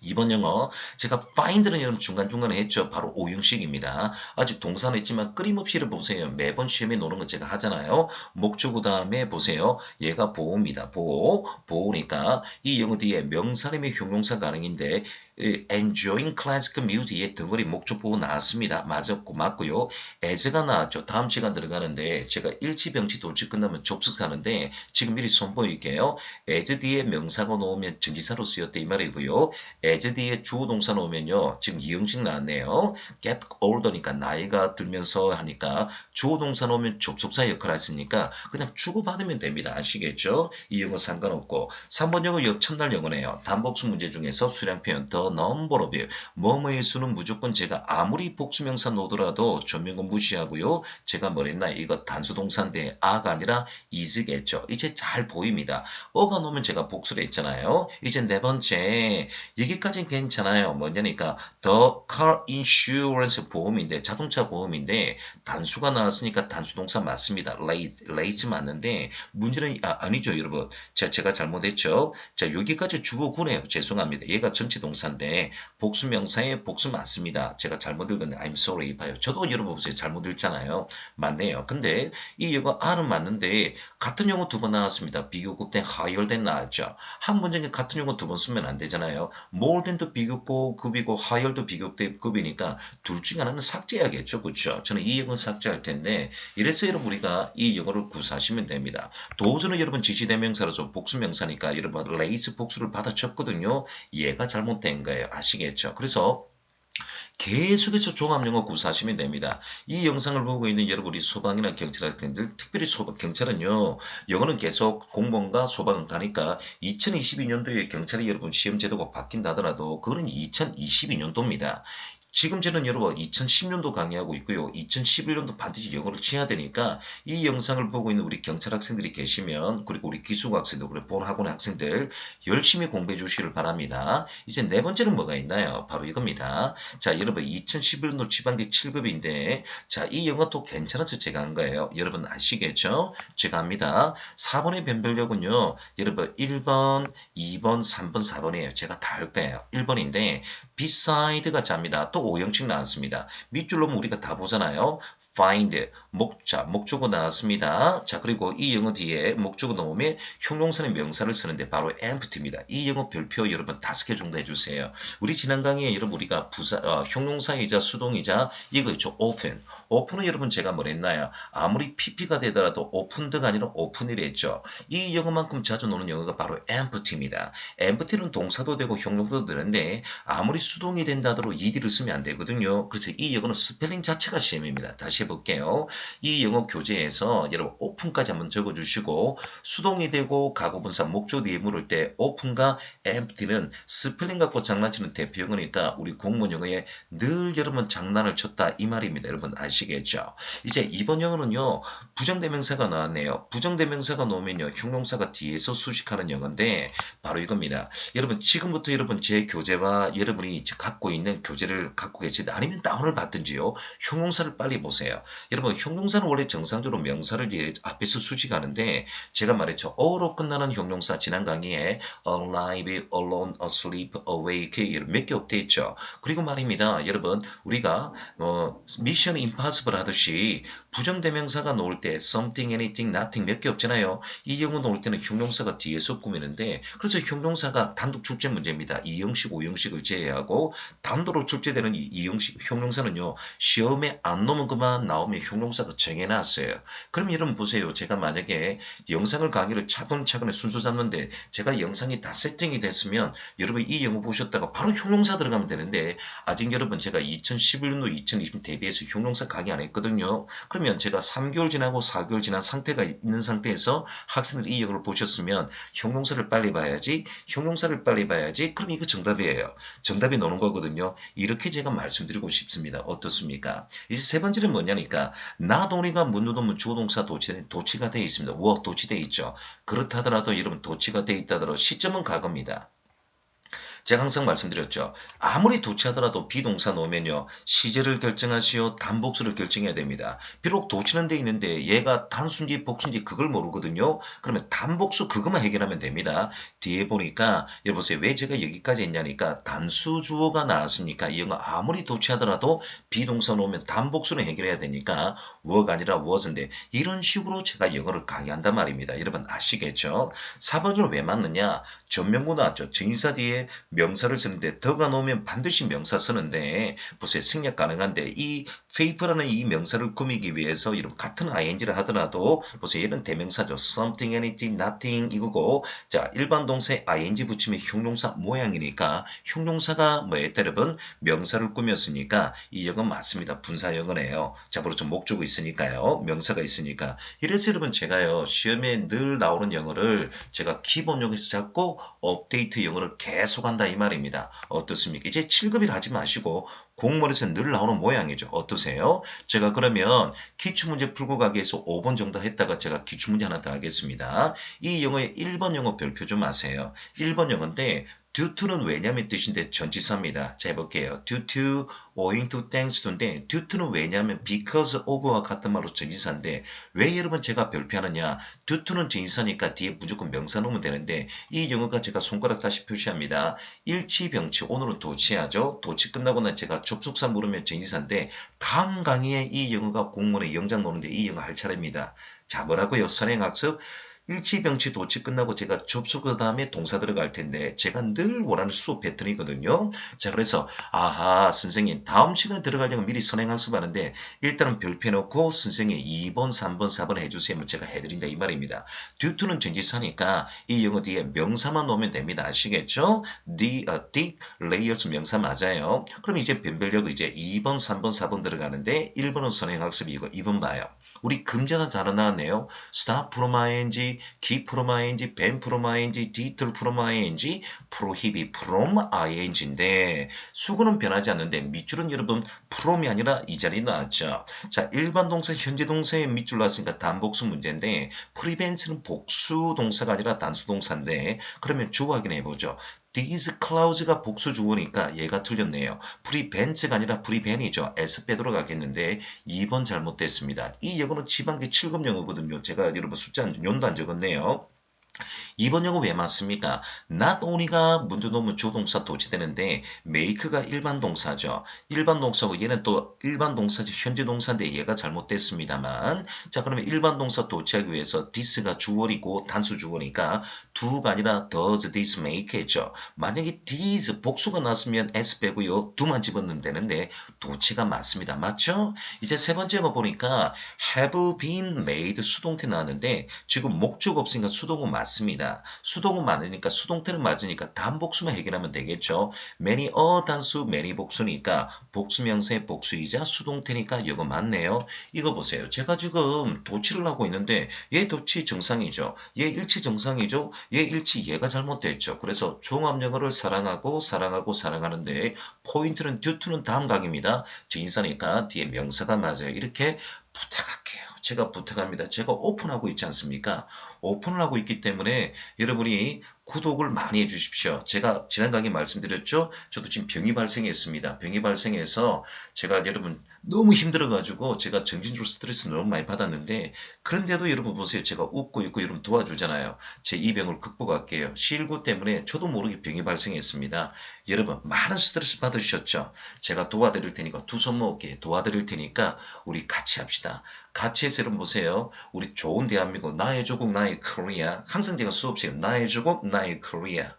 S1: 2번 영어 제가 find는 여러분 중간중간에 했죠. 바로 오형식입니다. 아직 동사는 있지만 끊임없이를 보세요. 매번 시험에 노는 거 제가 하잖아요. 목적어 다음에 보세요. 얘가 보호입니다. 보호니까 이 영어 뒤에 명사님의 형용사 가능인데 enjoying classical music의 덩어리 목적 보호 나왔습니다. 맞고요. as가 나왔죠. 다음 시간 들어가는데 제가 일치병치 도치 끝나면 접속하는데 지금 미리 선보일게요. as 뒤에 명사가 나오면 전치사로 쓰였다 이 말이고요. as 뒤에 주어 동사 나오면요. 지금 이형식 나왔네요. get older니까 나이가 들면서 하니까 주어 동사 나오면 접속사 역할을 했으니까 그냥 주고받으면 됩니다. 아시겠죠? 이 영어 상관없고 3번 영어 첫날 영어네요. 단복수 문제 중에서 수량 표현 더 number of 뭐뭐의 수는 무조건 제가 아무리 복수명사 놓더라도 전명은 무시하고요. 제가 뭐랬나 이거 단수동사인데 아가 아니라 is겠죠. 이제 잘 보입니다. 어가 놓으면 제가 복수를 했잖아요. 이제 네 번째 여기까지는 괜찮아요. 뭐냐니까 the car insurance 보험인데 자동차 보험인데 단수가 나왔으니까 단수동사 맞습니다. late 맞는데 문제는 아니죠 여러분. 제가 잘못했죠. 자 여기까지 주어구네요. 죄송합니다. 얘가 전체 동사인데 복수명사인데 복수명사의 복수 맞습니다. 제가 잘못 읽었는데 I'm sorry 봐요. 저도 여러분 보세요. 잘못 읽잖아요. 맞네요. 근데 이 영어 R은 맞는데 같은 용어 두 번 나왔습니다. 비교급 된 higher than 나왔죠. 한 문장에 같은 용어 두 번 쓰면 안 되잖아요. more than도 비교급이고 higher도 비교급이니까 둘 중에 하나는 삭제해야겠죠. 그렇죠? 저는 이 영어 삭제할 텐데 이래서 여러분 우리가 이 영어를 구사하시면 됩니다. 도저는 여러분 지시대명사로서 복수명사니까 여러분 레이스 복수를 받아쳤거든요. 얘가 잘못된 거예요. 아시겠죠? 그래서 계속해서 종합영어 구사하시면 됩니다. 이 영상을 보고 있는 여러분이 소방이나 경찰학생들, 특별히 경찰은요, 영어는 계속 공무원과 소방은 가니까 2022년도에 경찰이 여러분 시험 제도가 바뀐다 하더라도 그거는 2022년도입니다. 지금 저는 여러분 2010년도 강의하고 있고요. 2011년도 반드시 영어를 쳐야 되니까 이 영상을 보고 있는 우리 경찰 학생들이 계시면 그리고 우리 기숙 학생들, 우리 본 학원의 학생들 열심히 공부해 주시길 바랍니다. 이제 네 번째는 뭐가 있나요? 바로 이겁니다. 자, 여러분 2011년도 지방기 7급인데 자, 이 영어 또 괜찮아서 제가 한 거예요. 여러분 아시겠죠? 제가 합니다. 4번의 변별력은요. 여러분 1번, 2번, 3번, 4번이에요. 제가 다 할 거예요. 1번인데 beside가 잡니다. 또 5형식 나왔습니다. 밑줄로 우리가 다 보잖아요. find, 목적어 나왔습니다. 자, 그리고 이 영어 뒤에 목적어 나오면 형용사는 명사를 쓰는데 바로 empty입니다. 이 영어 별표 여러분 5개 정도 해주세요. 우리 지난 강의에 여러분 우리가 형용사이자 수동이자 이거 있죠. open은 여러분 제가 뭘 했나요? 아무리 pp가 되더라도 opened가 아니라 open이라 했죠. 이 영어만큼 자주 노는 영어가 바로 empty입니다. empty는 동사도 되고 형용사도 되는데 아무리 수동이 된다 하더라도 ed를 쓰면 안 되거든요. 그래서 이 영어는 스펠링 자체가 시험입니다. 다시 해볼게요. 이 영어 교재에서 여러분 open까지 한번 적어주시고 수동이 되고 가구분사 목조 뒤에 물을 때 open과 empty는 스펠링 갖고 장난치는 대표 용어니까 우리 공무원 영어에 늘 여러분 장난을 쳤다 이 말입니다. 여러분 아시겠죠? 이제 이번 영어는요. 부정대명사가 나왔네요. 부정대명사가 나오면요. 형용사가 뒤에서 수식하는 영어인데 바로 이겁니다. 여러분 지금부터 여러분 제 교재와 여러분이 갖고 있는 교재를 갖고 계시다 아니면 다운을 받든지요. 형용사를 빨리 보세요. 여러분 형용사는 원래 정상적으로 명사를 앞에서 수식하는데 제가 말했죠. 어로 끝나는 형용사 지난 강의에 alive, alone, asleep, awake 몇 개 업데이트죠. 그리고 말입니다. 여러분 우리가 미션 임파서블 하듯이 부정대명사가 나올 때 something, anything, nothing 몇 개 없잖아요. 이 영어 나올 때는 형용사가 뒤에서 꾸미는데 그래서 형용사가 단독 출제 문제입니다. 2형식, 5형식을 제외하고 단도로 출제되는 이 형식 형용사는요. 시험에 안 나오면 그만 나오면 형용사가 정해놨어요. 그럼 여러분 보세요. 제가 만약에 영상을 강의를 차근차근 순서 잡는데 제가 영상이 다 세팅이 됐으면 여러분 이 영어 보셨다가 바로 형용사 들어가면 되는데 아직 여러분 제가 2011년도 2020 대비해서 형용사 강의 안 했거든요. 그러면 제가 3개월 지나고 4개월 지난 상태가 있는 상태에서 학생들이 이 영어를 보셨으면 형용사를 빨리 봐야지 형용사를 빨리 봐야지 그럼 이거 정답이에요. 정답이 나오는 거거든요. 이렇게 제가 말씀드리고 싶습니다. 어떻습니까? 이제 세 번째는 뭐냐니까 not only가 문도동문 주어동사 도치가 되어 있습니다. 도치되어 있죠. 그렇다 하더라도 여러분 도치가 되어 있다 하더라도 시점은 과거입니다. 제가 항상 말씀드렸죠. 아무리 도치하더라도 비동사 놓으면요. 시제를 결정하시오 단복수를 결정해야 됩니다. 비록 도치는 돼 있는데 얘가 단수인지 복수인지 그걸 모르거든요. 그러면 단복수 그것만 해결하면 됩니다. 뒤에 보니까 여러분 보세요. 왜 제가 여기까지 했냐니까 단수 주어가 나왔으니까 이 영어 아무리 도치하더라도 비동사 놓으면 단복수는 해결해야 되니까 워가 아니라 was인데 이런 식으로 제가 영어를 강의한단 말입니다. 여러분 아시겠죠? 4번을 왜 맞느냐? 전명구 나왔죠. 정의사 뒤에 명사를 쓰는데 더가 놓으면 반드시 명사 쓰는데 보세요. 생략 가능한데 이 paper라는 이 명사를 꾸미기 위해서 여러분 같은 ing를 하더라도 보세요. 얘는 대명사죠. something, anything, nothing 이거고 자 일반 동사에 ing 붙이면 형용사 모양이니까 형용사가 뭐에 여러분 명사를 꾸몄으니까 이 영어 맞습니다. 분사 영어네요. 자 그렇죠. 목적어 있으니까요. 명사가 있으니까 이래서 여러분 제가요 시험에 늘 나오는 영어를 제가 기본 용어에서 잡고 업데이트 영어를 계속한다 이 말입니다. 어떻습니까? 이제 7급이라 하지 마시고 공무원에서 늘 나오는 모양이죠. 어떠세요? 제가 그러면 기출문제 풀고 가기 위해서 5번 정도 했다가 제가 기출문제 하나 더 하겠습니다. 이 영어의 1번 영어 별표 좀 아세요. 1번 영어인데 due to는 왜냐면 뜻인데 전치사입니다. 자 해볼게요. due to, owing to, thanks to인데 due to는 왜냐면 because of와 같은 말로 전치사인데 왜 여러분 제가 별표하느냐. due to는 전치사니까 뒤에 무조건 명사 놓으면 되는데 이 영어가 제가 손가락 다시 표시합니다. 일치병치 오늘은 도치하죠. 도치 끝나고 난 제가 접속사 물으면 전치사인데 다음 강의에 이 영어가 공문에 영장 노는데 이 영어 할 차례입니다. 자 뭐라고요? 선행학습 일치병치 도치 끝나고 제가 접속 그 다음에 동사 들어갈 텐데 제가 늘 원하는 수업 패턴이거든요. 자 그래서 아하 선생님 다음 시간에 들어가려면 미리 선행학습하는데 일단은 별표 놓고 선생님 2번 3번 4번 해주세요. 제가 해드린다 이 말입니다. due to는 전치사니까 이 영어 뒤에 명사만 놓으면 됩니다. 아시겠죠? the layers 명사 맞아요. 그럼 이제 변별력 이제 2번 3번 4번 들어가는데 1번은 선행학습이고 2번 봐요. 우리 금전한 단어 나왔네요. stop from ing, keep from ing, ban from ing, detour from ing, prohibit from ing인데 수구는 변하지 않는데 밑줄은 여러분 from이 아니라 이 자리에 나왔죠. 자 일반 동사 현재 동사에 밑줄 나왔으니까 단복수 문제인데 prevent는 복수 동사가 아니라 단수 동사인데 그러면 주어 확인해보죠. These clouds가 복수 주어니까 얘가 틀렸네요. prevent가 아니라 prevent이죠. S 빼도록 하겠는데 2번 잘못됐습니다. 이 영어는 지방계 7급 영어거든요. 제가 여러분 숫자 연도 안 적었네요. 2번 영어 왜 맞습니까? not only가 문제 놓으면 조동사 도치되는데 make가 일반 동사죠. 일반 동사고 얘는 또 일반 동사죠. 현재 동사인데 얘가 잘못됐습니다만 자 그러면 일반 동사 도치하기 위해서 this가 주어이고 단수 주어니까 do가 아니라 does this make 했죠. 만약에 these 복수가 났으면 s 빼고요. do만 집어넣으면 되는데 도치가 맞습니다. 맞죠? 이제 세 번째 거 보니까 have been made 수동태 나왔는데 지금 목적 없으니까 수동은 맞습니다. 수동은 맞으니까 수동태는 맞으니까 단복수만 해결하면 되겠죠. many 단수 many 복수니까 복수명사의 복수이자 수동태니까 이거 맞네요. 이거 보세요. 제가 지금 도치를 하고 있는데 얘 도치 정상이죠. 얘 일치 정상이죠. 얘 일치 얘가 잘못됐죠. 그래서 종합영어를 사랑하고 사랑하는데 포인트는 due to는 다음 강입니다. 진사니까 뒤에 명사가 맞아요. 이렇게 부탁할게요. 제가 부탁합니다. 제가 오픈하고 있지 않습니까? 오픈을 하고 있기 때문에 여러분이 구독을 많이 해주십시오. 제가 지난 강의 말씀드렸죠? 저도 지금 병이 발생했습니다. 병이 발생해서 제가 여러분 너무 힘들어가지고 제가 정신적으로 스트레스 너무 많이 받았는데 그런데도 여러분 보세요. 제가 웃고 있고 여러분 도와주잖아요. 제 이 병을 극복할게요. 시19 때문에 저도 모르게 병이 발생했습니다. 여러분 많은 스트레스 받으셨죠? 제가 도와드릴 테니까 두 손 모을게 도와드릴 테니까 우리 같이 합시다. 같이 해서 여러분 보세요. 우리 좋은 대한민국 나의 조국 나의 코리아 항상 제가 수업 시간 나의 조국 나의 코리아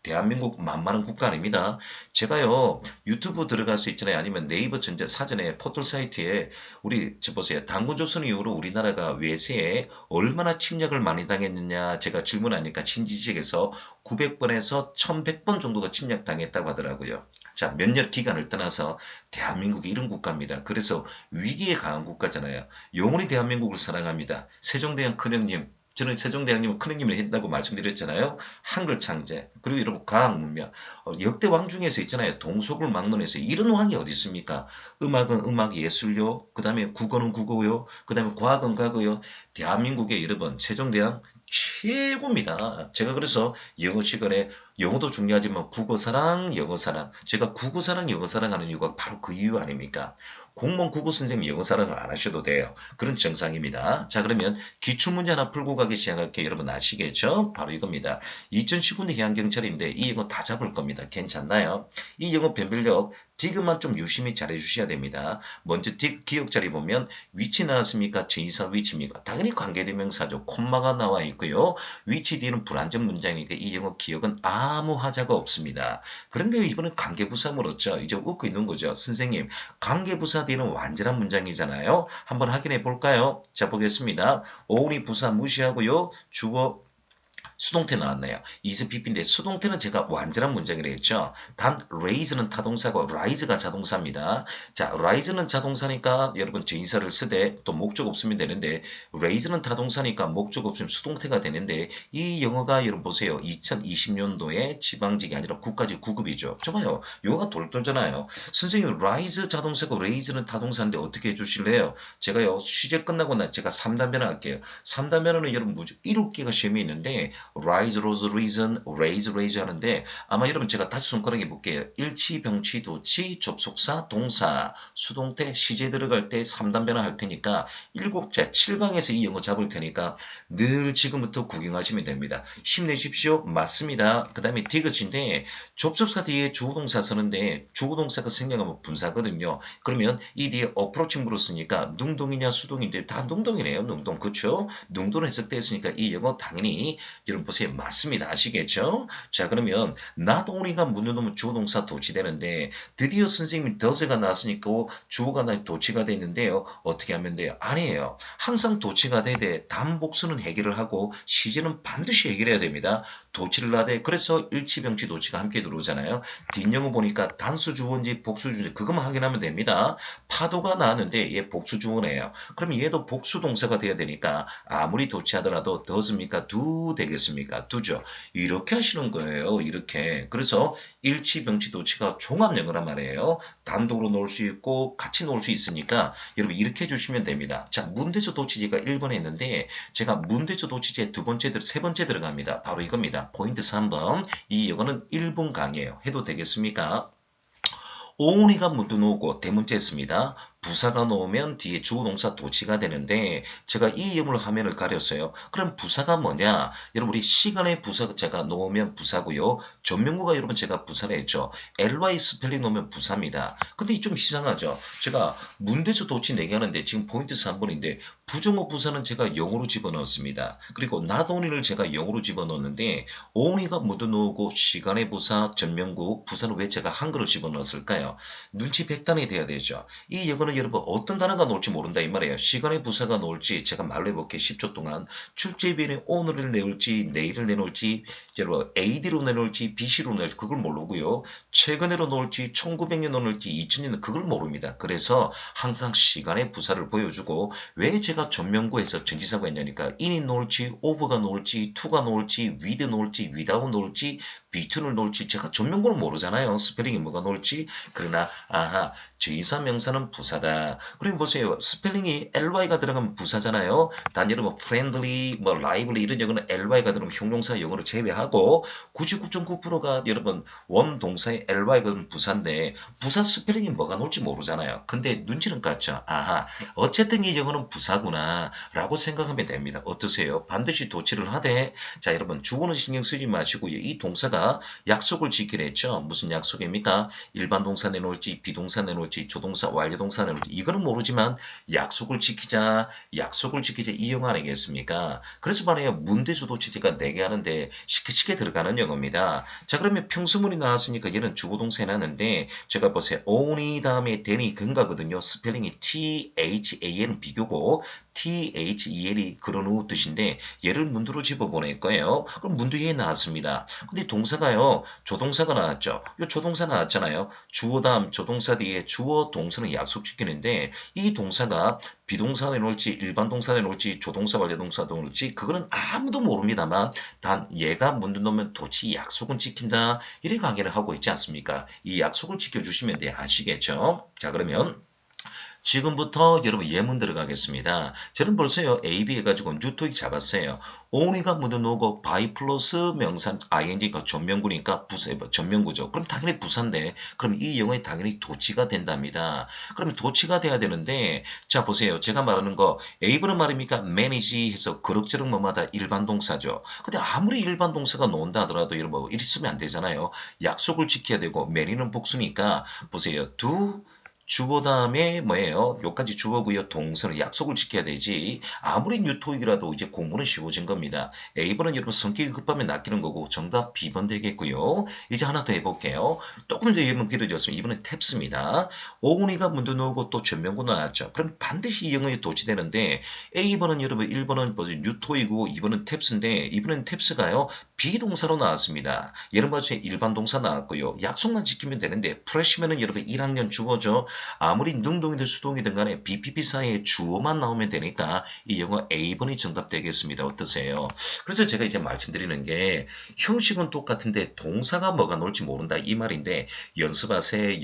S1: 대한민국 만만한 국가 아닙니다. 제가요 유튜브 들어갈 수 있잖아요. 아니면 네이버 전자 사전에 포털 사이트에 우리 저 보세요. 단군조선 이후로 우리나라가 외세에 얼마나 침략을 많이 당했느냐 제가 질문하니까 신지식에서 900번에서 1100번 정도가 침략당했다고 하더라고요. 자, 몇 년 기간을 떠나서 대한민국이 이런 국가입니다. 그래서 위기에 강한 국가잖아요. 영원히 대한민국을 사랑합니다. 세종대왕 큰형님 저는 세종대왕님은 큰형님을 했다고 말씀드렸잖아요. 한글 창제 그리고 여러분 과학 문명 역대 왕 중에서 있잖아요. 동속을 막론해서 이런 왕이 어디 있습니까? 음악은 음악 예술요. 그 다음에 국어는 국어요. 그 다음에 과학은 과학요. 대한민국의 여러분 세종대왕 최고입니다. 제가 그래서 영어 시간에 영어도 중요하지만 국어사랑, 영어사랑. 제가 국어사랑, 영어사랑 하는 이유가 바로 그 이유 아닙니까? 공무원 국어 선생님 영어사랑을 안 하셔도 돼요. 그런 정상입니다. 자 그러면 기출문제 하나 풀고 가기 시작할게요. 여러분 아시겠죠? 바로 이겁니다. 2019년 해양경찰인데 이 영어 다 잡을 겁니다. 괜찮나요? 이 영어 변별력 디귿만 좀 유심히 잘 해주셔야 됩니다. 먼저 디귿 기억자리 보면 위치 나왔습니까? 전치사 위치입니까? 당연히 관계대명사죠. 콤마가 나와 있고요. 위치 뒤는 불완전 문장이니까 이 영어 기억은 아무 하자가 없습니다. 그런데 이번엔 관계부사 물었죠. 이제 웃고 있는 거죠. 선생님 관계부사 뒤는 완전한 문장이잖아요. 한번 확인해 볼까요? 자 보겠습니다. 오운이 부사 무시하고요. 주어 수동태 나왔네요. is pp인데 수동태는 제가 완전한 문장이라 했죠. 단 raise는 타동사고 rise가 자동사입니다. 자, rise는 자동사니까 여러분 전치사를 쓰되 또 목적 없으면 되는데 raise는 타동사니까 목적 없으면 수동태가 되는데 이 영어가 여러분 보세요. 2020년도에 지방직이 아니라 국가직 9급이죠. 좋아요. 영어가 돌돌잖아요. 선생님 rise 자동사고 raise는 타동사인데 어떻게 해주실래요? 제가요 시제 끝나고 나 제가 3단변을 할게요. 3단변은 여러분 무조 7개가 시험이 있는데 rise, rose, reason, raise, raise 하는데 아마 여러분 제가 다시 손가락 해볼게요. 일치, 병치, 도치, 접속사, 동사, 수동태, 시제 들어갈 때 3단변을 할 테니까 7자 7강에서 이 영어 잡을 테니까 늘 지금부터 구경하시면 됩니다. 힘내십시오. 맞습니다. 그 다음에 디귿인데 접속사 뒤에 주어동사 쓰는데 주어동사가 생략하면 분사거든요. 그러면 이 뒤에 approaching 물었으니까 능동이냐 수동인데 다 능동이네요. 능동. 그렇죠? 능동으로 해석됐으니까 이 영어 당연히 여러분 보세요. 맞습니다. 아시겠죠? 자 그러면 not only가 묻는 주어동사 도치되는데 드디어 선생님이 does가 나왔으니까 주어가 나 도치가 되는데요. 어떻게 하면 돼요? 아니에요. 항상 도치가 되되 단복수는 해결을 하고 시제는 반드시 해결해야 됩니다. 도치를 하되 그래서 일치병치 도치가 함께 들어오잖아요. 뒷영어 보니까 단수 주어인지 복수 주어인지 그것만 확인하면 됩니다. 파도가 나왔는데 얘 복수 주어네요. 그럼 얘도 복수 동사가 돼야 되니까 아무리 도치하더라도 does입니까? do 되겠습니까? do죠. 이렇게 하시는 거예요. 이렇게. 그래서 일치병치 도치가 종합영어란 말이에요. 단독으로 놓을 수 있고 같이 놓을 수 있으니까 여러분 이렇게 해주시면 됩니다. 자 문대조 도치제가 1번 했는데 제가 문대조 도치제 세 번째 들어갑니다. 바로 이겁니다. 포인트 3번. 이 영어는 1분 강의예요. 해도 되겠습니까? only가 문도 놓고 대문자 했습니다. 부사가 놓으면 뒤에 주어동사 도치가 되는데 제가 이 영어로 화면을 가렸어요. 그럼 부사가 뭐냐? 여러분 우리 시간의 부사 제가 놓으면 부사고요. 전명구가 여러분 제가 부사를 했죠. ly 스펠링 놓으면 부사입니다. 근데 좀 이상하죠. 제가 문대조 도치 4개 하는데 지금 포인트 3번인데 부정어 부사는 제가 영어로 집어넣었습니다. 그리고 not only를 제가 영어로 집어넣었는데 only가 문도 놓고 시간의 부사 전명구 부사는 왜 제가 한글을 집어넣었을까요? 눈치 백단이 돼야 되죠. 이 영어는 여러분 어떤 단어가 나올지 모른다 이 말이에요. 시간의 부사가 나올지 제가 말로 해볼게요. 10초 동안 출제비에 오늘을 내올지 내일을 내놓을지 여러분 AD로 내놓을지 BC로 내놓을지 그걸 모르고요. 최근에로 나올지 1900년 나올지 2000년 그걸 모릅니다. 그래서 항상 시간의 부사를 보여주고 왜 제가 전명구에서 전치사가 있냐니까 in이 나올지 over가 나올지 to가 나올지 with 나올지 without 나올지 between을 나올지 제가 전명구는 모르잖아요. 스펠링이 뭐가 나올지 그러나 아하 주의사 명사는 부사다. 그리고 보세요. 스펠링이 ly가 들어가면 부사잖아요. 단 여러분 friendly, 뭐 lively 이런 영어는 ly가 들어가면 형용사 영어를 제외하고 99.9%가 여러분 원동사의 ly가 들어가면 부사인데 부사 스펠링이 뭐가 나올지 모르잖아요. 근데 눈치는 깠죠. 아하 어쨌든 이 영어는 부사구나 라고 생각하면 됩니다. 어떠세요? 반드시 도치를 하되 자 여러분 주어는 신경 쓰지 마시고요. 이 동사가 약속을 지키려 했죠. 무슨 약속입니까? 일반 동사 내놓을지 비동사 내놓을지 조동사 완료동사 내놓을지 이거는 모르지만 약속을 지키자 이 영어 아니겠습니까? 그래서 말해요. 문대주도 지지가 4개 하는데 쉽게 들어가는 영어입니다. 자 그러면 평수문이 나왔으니까 얘는 주어동사 해놨는데 제가 보세요. only 다음에 then이 근가거든요. 스펠링이 THAN 비교고 THEL이 그런 후 뜻인데 얘를 문두로 집어보낼 거예요. 그럼 문두에 나왔습니다. 근데 동사가요. 조동사가 나왔죠. 이 조동사 나왔잖아요. 주어 다음 조동사 뒤에 주어 동사는 약속시키는데 이 동사가 비동사 내놓을지 일반 동사 내놓을지 조동사 완료동사 내놓을지 그거는 아무도 모릅니다만 단 얘가 문두 놓으면 도치 약속은 지킨다. 이래 강의를 하고 있지 않습니까? 이 약속을 지켜주시면 돼요. 아시겠죠? 자 그러면 지금부터 여러분 예문 들어가겠습니다. 저는 벌써요 A, B 해가지고 뉴토익 잡았어요. only가 묻어놓고 by 플러스 명사 ing가 전명구니까 부사, 전명구죠. 그럼 당연히 부사인데 그럼 이 영어에 당연히 도치가 된답니다. 그러면 도치가 돼야 되는데 자 보세요. 제가 말하는 거 A번은 말입니까? manage 해서 그럭저럭 뭐마다 일반 동사죠. 근데 아무리 일반 동사가 나온다 하더라도 여러분 이리 쓰면 안 되잖아요. 약속을 지켜야 되고 many는 복수니까 보세요. do 주어 다음에 뭐예요? 요까지 주어고요. 동사는 약속을 지켜야 되지. 아무리 뉴토익이라도 이제 공부는 쉬워진 겁니다. A번은 여러분 성격이 급하면 낚이는 거고 정답 B번 되겠고요. 이제 하나 더 해볼게요. 조금 더 여러분 길어졌으면 이번엔 탭스입니다. 오은이가 문도 나오고 또 전명구 나왔죠. 그럼 반드시 이 영어에 도치되는데 A번은 여러분 1번은 뭐죠? 뉴토이고 2번은 탭스인데 이번엔 탭스가요. 비동사로 나왔습니다. 여러분 봐주세요. 일반 동사 나왔고요. 약속만 지키면 되는데 프레시면은 여러분 1학년 주어죠. 아무리 능동이든 수동이든 간에 BPP 사이에 주어만 나오면 되니까 이 영어 A번이 정답 되겠습니다. 어떠세요? 그래서 제가 이제 말씀드리는 게 형식은 똑같은데 동사가 뭐가 나올지 모른다 이 말인데 연습하세요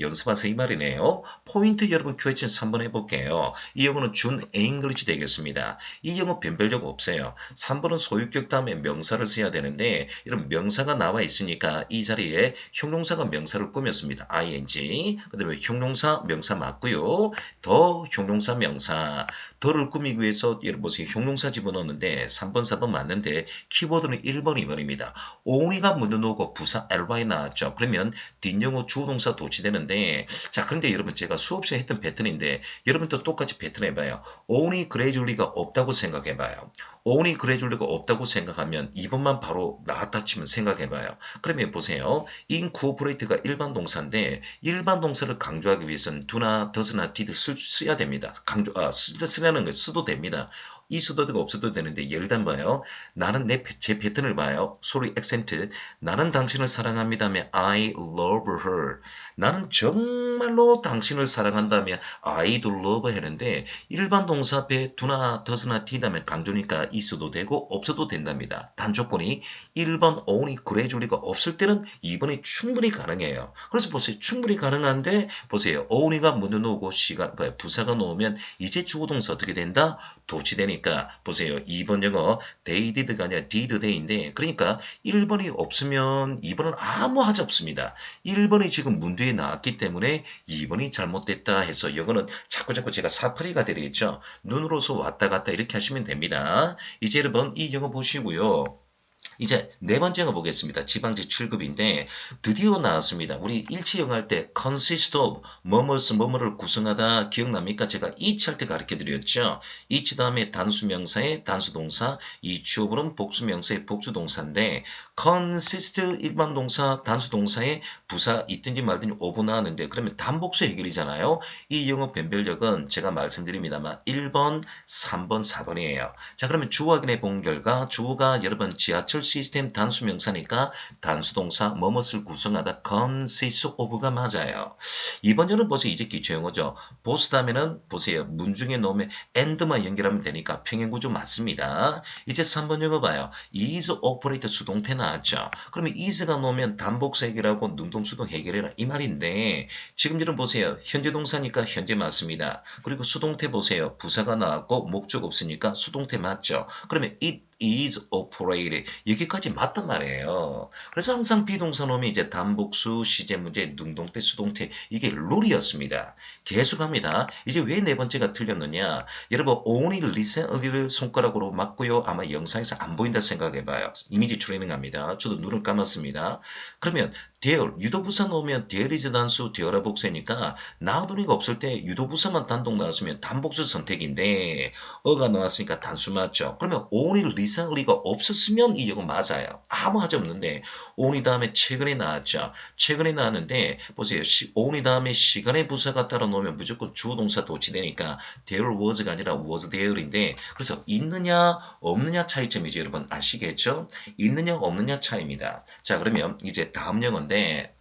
S1: 이 말이네요. 포인트 여러분 q&a 3번 해볼게요. 이 영어는 준 잉글리시 되겠습니다. 이 영어 변별력 없어요. 3번은 소유격 다음에 명사를 써야 되는데 이런 명사가 나와 있으니까 이 자리에 형용사가 명사를 꾸몄습니다. ing 그 다음에 형용사 명사 맞고요. 더 형용사 명사 더를 꾸미기 위해서 여러분 보세요. 형용사 집어넣었는데 3번 4번 맞는데 키워드는 1번 2번입니다. only가 문도 나오고 부사 ly 나왔죠. 그러면 뒷영어 주어동사 도치되는데 자 그런데 여러분 제가 수업 시간에 했던 패턴인데 여러분도 똑같이 패턴 해봐요. only 그래줄 리가 없다고 생각해봐요. only 그래줄 리가 없다고 생각하면 2번만 바로 나왔다 치면 생각해봐요. 그러면 보세요. incorporate가 일반 동사인데 일반 동사를 강조하기 위해서는 do나 does나 did 써야 됩니다. 쓰라는 거 써도 됩니다. 있어도 없어도 되는데 예를 들면 봐요. 나는 제 패턴을 봐요. 소리 액센트. 나는 당신을 사랑합니다면 I love her. 나는 정말로 당신을 사랑한다면 I do love 하는데 일반 동사 앞에 do나 does나 d다면 강조니까 있어도 되고 없어도 된답니다. 단 조건이 1번 only 그래줄 리가 없을 때는 2번이 충분히 가능해요. 그래서 보세요. 충분히 가능한데 보세요. only가 문을 놓고 부사가 놓으면 이제 주어동사 어떻게 된다? 도치되니까 보세요. 2번 영어 they did가 아니라 did they인데 그러니까 1번이 없으면 2번은 아무 하자 없습니다. 1번이 지금 문제에 나왔기 때문에 2번이 잘못됐다 해서 이거는 자꾸 제가 사투리가 되겠죠. 눈으로서 왔다 갔다 이렇게 하시면 됩니다. 이제 여러분 이 영어 보시고요. 이제 네 번째 거 보겠습니다. 지방지 7급인데 드디어 나왔습니다. 우리 일치형 할 때 consist of 뭐뭐를 구성하다 기억납니까? 제가 each 할 때 가르쳐 드렸죠. each 다음에 단수명사의 단수동사, each of는 복수명사의 복수동사인데 consist 일반 동사 단수동사의 부사 있든지 말든지 of 나왔는데 그러면 단복수 해결이잖아요. 이 영어 변별력은 제가 말씀드립니다만 1번, 3번, 4번이에요. 자 그러면 주어 확인해 본 결과 주어가 여러분 지하철 시스템 단수명사니까 단수동사 뭐뭇을 구성하다 consist of가 맞아요. 이번 년은 보세요. 이제 기초용어죠. 보스 다음에는 보세요. 문중에 넣으면 and만 연결하면 되니까 평행구조 맞습니다. 이제 3번 영어 봐요. is operate 수동태 나왔죠. 그러면 is가 넣으면 단복수 해결하고 능동수동 해결해라 이 말인데 지금 여러분 보세요. 현재 동사니까 현재 맞습니다. 그리고 수동태 보세요. 부사가 나왔고 목적 없으니까 수동태 맞죠. 그러면 it is operated 여기까지 맞단 말이에요. 그래서 항상 비동사 놈이 이제 단복수, 시제문제, 능동태, 수동태 이게 룰이었습니다. 계속합니다. 이제 왜 네 번째가 틀렸느냐? 여러분 only, listen, 어디를 손가락으로 맞고요. 아마 영상에서 안 보인다 생각해봐요. 이미지 트레이닝 합니다. 저도 눈을 감았습니다. 그러면 there, 유도부사 넣으면 there is 단수, there라 복수니까 나도니가 없을 때 유도부사만 단독 나왔으면 단복수 선택인데 어가 나왔으니까 단수 맞죠? 그러면 only, listen, 어디가 없었으면 이 영어 맞아요. 아무 하자 없는데 only 다음에 최근에 나왔죠. 최근에 나왔는데 보세요. only 다음에 시간의 부사가 따라 놓으면 무조건 주어 동사 도치되니까 there was가 아니라 was there인데 그래서 있느냐 없느냐 차이점이죠. 여러분 아시겠죠? 있느냐 없느냐 차이입니다. 자 그러면 이제 다음 영어인데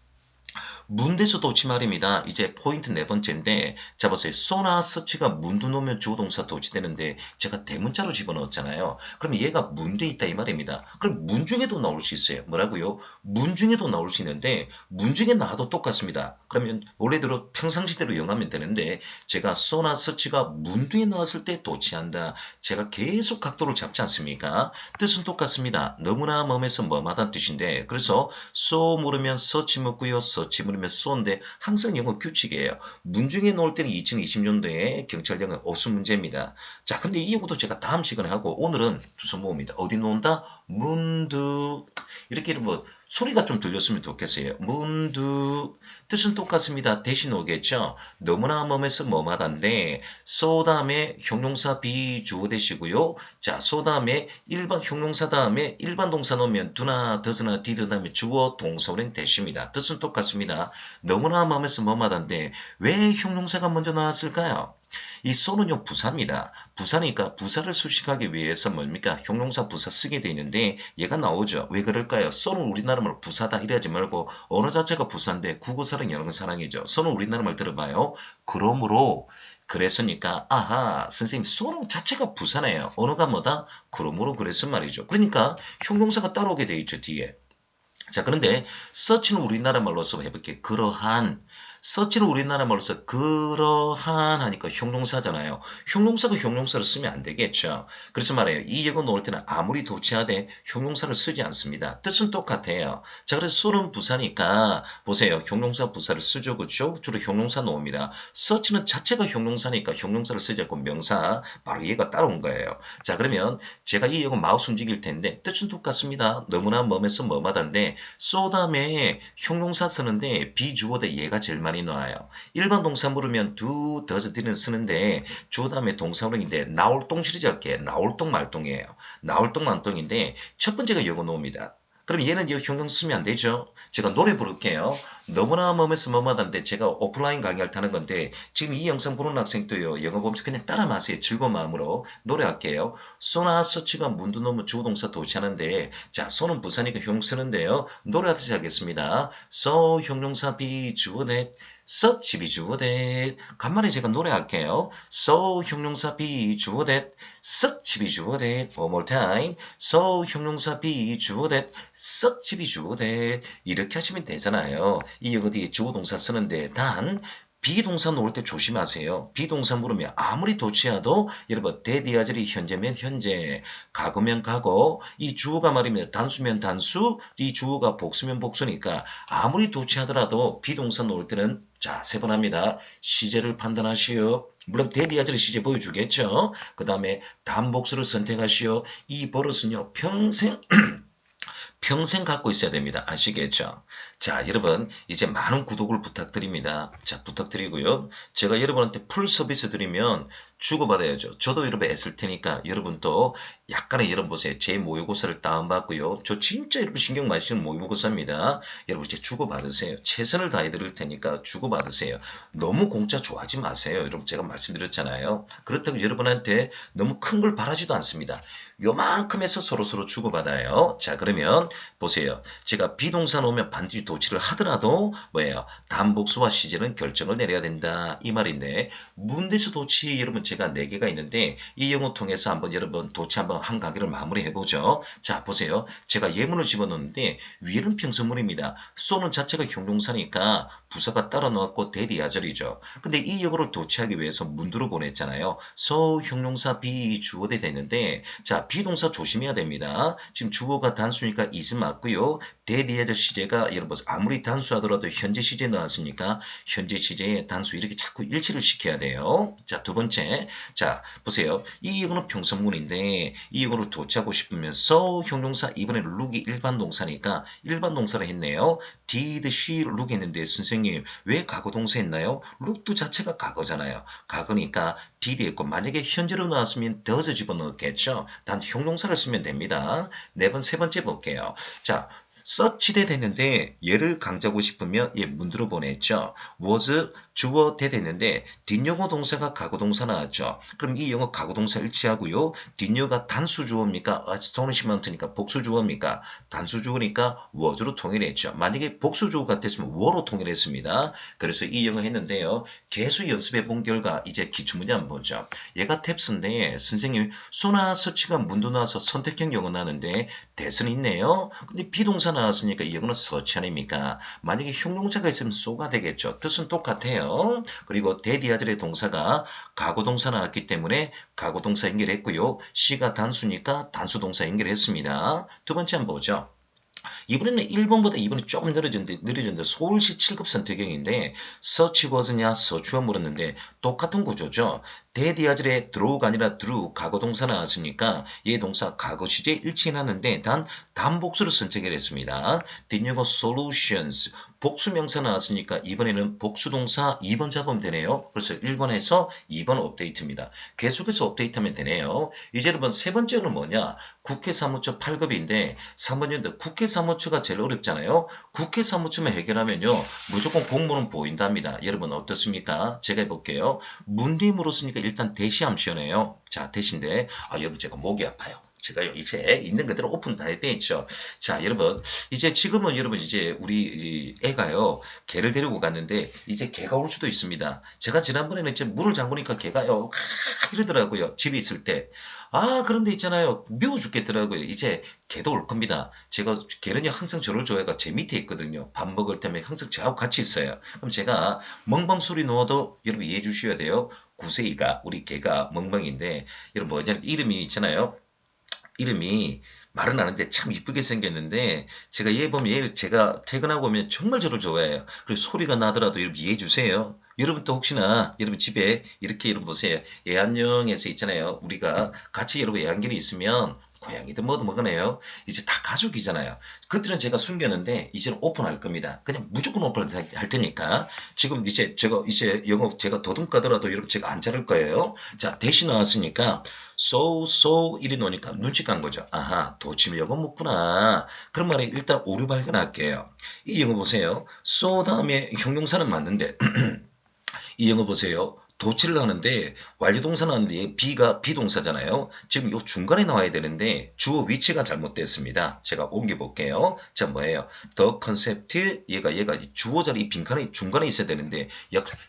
S1: 문대수 도치 말입니다. 이제 포인트 네 번째인데 자 보세요. 쏘나 서치가 문두 놓으면 주어동사 도치되는데 제가 대문자로 집어넣었잖아요. 그럼 얘가 문대 있다 이 말입니다. 그럼 문 중에도 나올 수 있어요. 뭐라고요? 문 중에도 나올 수 있는데 문 중에 나와도 똑같습니다. 그러면 원래대로 평상시대로 영하면 되는데 제가 쏘나 서치가 문두에 나왔을 때 도치한다. 제가 계속 각도를 잡지 않습니까? 뜻은 똑같습니다. 너무나 몸에서 뭐마다는 뜻인데 그래서 쏘 물으면 서치 묻고요. 서치 물으면 쏘인데 항상 영어 규칙이에요. 문중에 놓을 때는 2020년도에 경찰령의 어수 문제입니다. 자, 근데 이 요구도 제가 다음 시간에 하고 오늘은 주소 모읍니다. 어디 놓는다? 문두. 이렇게 뭐 소리가 좀 들렸으면 좋겠어요. 문두 뜻은 똑같습니다. 대신 오겠죠. 너무나 뭐면서 뭐마다인데 so 다음에 형용사 비주어 되시고요. 자, so 다음에 일반 형용사 다음에 일반 동사 넣으면 do나 does나 did 다음에 주어 동사원은 되십니다. 뜻은 똑같습니다. 너무나 뭐면서 뭐마다인데 왜 형용사가 먼저 나왔을까요? 이 so는요 부사입니다. 부사니까 부사를 수식하기 위해서 뭡니까? 형용사 부사 쓰게 돼 있는데 얘가 나오죠. 왜 그럴까요? so는 우리나라 말 부사다 이러지 말고 언어 자체가 부사인데 국어사랑 영어사랑이죠. so는 우리나라 말 들어봐요. 그러므로 그래서니까 아하 선생님 so는 자체가 부사네요. 언어가 뭐다? 그러므로 그랬단 말이죠. 그러니까 형용사가 따라오게 돼 있죠 뒤에. 자, 그런데 서치는 우리나라 말로서 해볼게요. 그러한. 서치는 우리나라 말로서 그러한 하니까 형용사잖아요. 형용사가 형용사를 쓰면 안 되겠죠. 그래서 말해요. 이 예고 놓을 때는 아무리 도치하되 형용사를 쓰지 않습니다. 뜻은 똑같아요. 자, 그래서 소는 부사니까 보세요. 형용사 부사를 쓰죠. 그렇죠? 주로 형용사 놓습니다. 서치는 자체가 형용사니까 형용사를 쓰지 않고 명사 바로 얘가 따라온 거예요. 자, 그러면 제가 이 예고 마우스 움직일 텐데 뜻은 똑같습니다. 너무나 뭐면서 뭐마다인데 so 다음에 형용사 쓰는데 비주어 대 얘가 제일 많이 나와요. 일반 동사 물으면 do, does, did는 쓰는데 주어 다음에 동사원인데 나올똥실이죠. 나올똥 말똥이에요. 나올똥 말똥인데 첫 번째가 이거 놓습니다. 그럼 얘는 이 형용 쓰면 안 되죠. 제가 노래 부를게요. 너무나 뭐면서 뭐마다인데 제가 오프라인 강의할 때 하는 건데 지금 이 영상 보는 학생도요. 영어 보면서 그냥 따라 마세요. 즐거운 마음으로 노래할게요. 소나 서치가 문도 넘어 주어동사 도치하는데 자 소는 부사니까 형용 쓰는데요. 노래하듯이 하겠습니다. so 형용사 비주어대 서치 비주어대 간만에 제가 노래할게요. so 형용사 비주어대 서치 비주어대 one more time. so 형용사 비주어대 서치 비주어대 이렇게 하시면 되잖아요. 이 영어 뒤에 주어동사 쓰는데 단 비동사 놓을 때 조심하세요. 비동사 물으면 아무리 도치해도 여러분 대디아절이 현재면 현재, 과거면 과거, 이 주어가 말이면 단수면 단수, 이 주어가 복수면 복수니까 아무리 도치하더라도 비동사 놓을 때는 자, 세 번 합니다. 시제를 판단하시오. 물론 대디아절의 시제 보여주겠죠. 그 다음에 단복수를 선택하시오. 이 버릇은요 평생 갖고 있어야 됩니다. 아시겠죠? 자, 여러분 이제 많은 구독을 부탁드립니다. 자, 부탁드리고요. 제가 여러분한테 풀 서비스 드리면 주고받아야죠. 저도 여러분 애쓸 테니까 여러분도 약간의 여러분 보세요. 제 모의고사를 다운받고요. 저 진짜 여러분 신경 많이 쓰는 모의고사입니다. 여러분 이제 주고받으세요. 최선을 다해 드릴 테니까 주고받으세요. 너무 공짜 좋아하지 마세요. 여러분 제가 말씀드렸잖아요. 그렇다고 여러분한테 너무 큰 걸 바라지도 않습니다. 요만큼 해서 서로서로 주고받아요. 자, 그러면 보세요. 제가 비동사 놓으면 반드시 도치를 하더라도 뭐예요? 단복수와 시제는 결정을 내려야 된다. 이 말인데 문대수 도치 여러분 제가 4개가 있는데 이 영어 통해서 한번 여러분 도치 한번 한 강의를 마무리해보죠. 자, 보세요. 제가 예문을 집어넣는데 위에는 평서문입니다. 쏘는 자체가 형용사니까 부사가 따라 넣었고 대디아절이죠. 근데 이 영어를 도치하기 위해서 문두로 보냈잖아요. so 형용사 비주어대 됐는데 자, 비동사 조심해야 됩니다. 지금 주어가 단수니까 is 맞고요. 대디에서 시제가 여러분 아무리 단수하더라도 현재 시제 나왔으니까 현재 시제에 단수 이렇게 자꾸 일치를 시켜야 돼요. 자, 두 번째. 자, 보세요. 이 이거는 평서문인데 이 이거를 도치하고 싶으면 so 형용사 이번에는 look이 일반 동사니까 일반 동사를 했네요. did, she, look 했는데 선생님 왜 과거 동사 했나요? look도 자체가 과거잖아요. 과거니까 did 했고 만약에 현재로 나왔으면 does 집어넣었겠죠. 단 형용사를 쓰면 됩니다. 세 번째 볼게요. 자, 서치대 됐는데 얘를 강조하고 싶으면 얘 문두로 보냈죠. was 주어 대 됐는데 뒷용어 동사가 과거 동사 나왔죠. 그럼 이 영어 과거 동사 일치하고요. 뒷용어가 단수 주어입니까? astonishment니까 복수 주어입니까? 단수 주어니까 was로 통일했죠. 만약에 복수 주어 같았으면 were로 통일했습니다. 그래서 이 영어 했는데요. 계속 연습해 본 결과 이제 기출문제 한번 보죠. 얘가 탭스인데 선생님 소나 서치가 문도 나와서 선택형 영어 나는데 대선 있네요. 근데 비동사 나왔으니까 이거는 서치 아닙니까? 만약에 형용사가 있으면 so가 되겠죠. 뜻은 똑같아요. 그리고 대디아들의 동사가 과거동사 나왔기 때문에 과거동사 연결했고요. C가 단수니까 단수동사 연결했습니다. 두 번째 한번 보죠. 이번에는 1번보다 이번에 조금 느려졌는데 서울시 7급 선택형인데 search was냐 search와 물었는데 똑같은 구조죠. 대디아즐의 draw가 아니라 drew 과거동사 나왔으니까 얘 동사 과거 시제 일치해놨는데 단 단복수를 선택을 했습니다. 뒷영어 solutions 복수명사 나왔으니까 이번에는 복수동사 2번 잡으면 되네요. 그래서 1번에서 2번 업데이트입니다. 계속해서 업데이트하면 되네요. 이제 여러분 세 번째는 뭐냐? 국회 사무처 8급인데 3번인데 국회 사무처가 제일 어렵잖아요. 국회 사무처만 해결하면요. 무조건 공무는 보인답니다. 여러분 어떻습니까? 제가 해볼게요. 문림으로쓰니까 일단 대시함 시원해요. 자, 대신데 여러분 제가 목이 아파요. 제가요 이제 있는 그대로 오픈 다 해야 있죠. 자, 여러분 이제 지금은 여러분 이제 우리 애가요 개를 데리고 갔는데 이제 개가 올 수도 있습니다. 제가 지난번에는 이제 문을 잠그니까 개가요 이러더라고요. 집에 있을 때. 그런데 있잖아요. 미워 죽겠더라고요. 이제 개도 올 겁니다. 제가 개는요 항상 저를 좋아해가 제 밑에 있거든요. 밥 먹을 때면 항상 저하고 같이 있어요. 그럼 제가 멍멍 소리 넣어도 여러분 이해해 주셔야 돼요. 구세이가 우리 개가 멍멍인데 여러분 뭐냐 이름이 있잖아요. 이름이 말은 아는데 참 이쁘게 생겼는데 제가 얘 보면 얘를 제가 퇴근하고 오면 정말 저를 좋아해요. 그리고 소리가 나더라도 여러분 이해해 주세요. 여러분 또 혹시나 여러분 집에 이렇게 여러분 보세요. 애완용에서 있잖아요. 우리가 같이 여러분 애완견이 있으면 고양이든 뭐든 먹으네요. 이제 다 가족이잖아요. 그때는 제가 숨겼는데 이제는 오픈할 겁니다. 그냥 무조건 오픈할 테니까 지금 이제 제가 이제 영어 제가 더듬 가더라도 여러분 제가 안 자를 거예요. 자 대시 나왔으니까 so 이리 놓으니까 눈치 깐 거죠. 아하 도치미 영어 묻구나. 그런 말에 일단 오류 발견할게요. 이 영어 보세요. so 다음에 형용사는 맞는데 이 영어 보세요. 도치를 하는데 완료동사 나왔는데 B가 비동사잖아요. 지금 요 중간에 나와야 되는데 주어 위치가 잘못됐습니다. 제가 옮겨볼게요. 자 뭐예요? The concept 얘가 주어 자리 빈칸에 중간에 있어야 되는데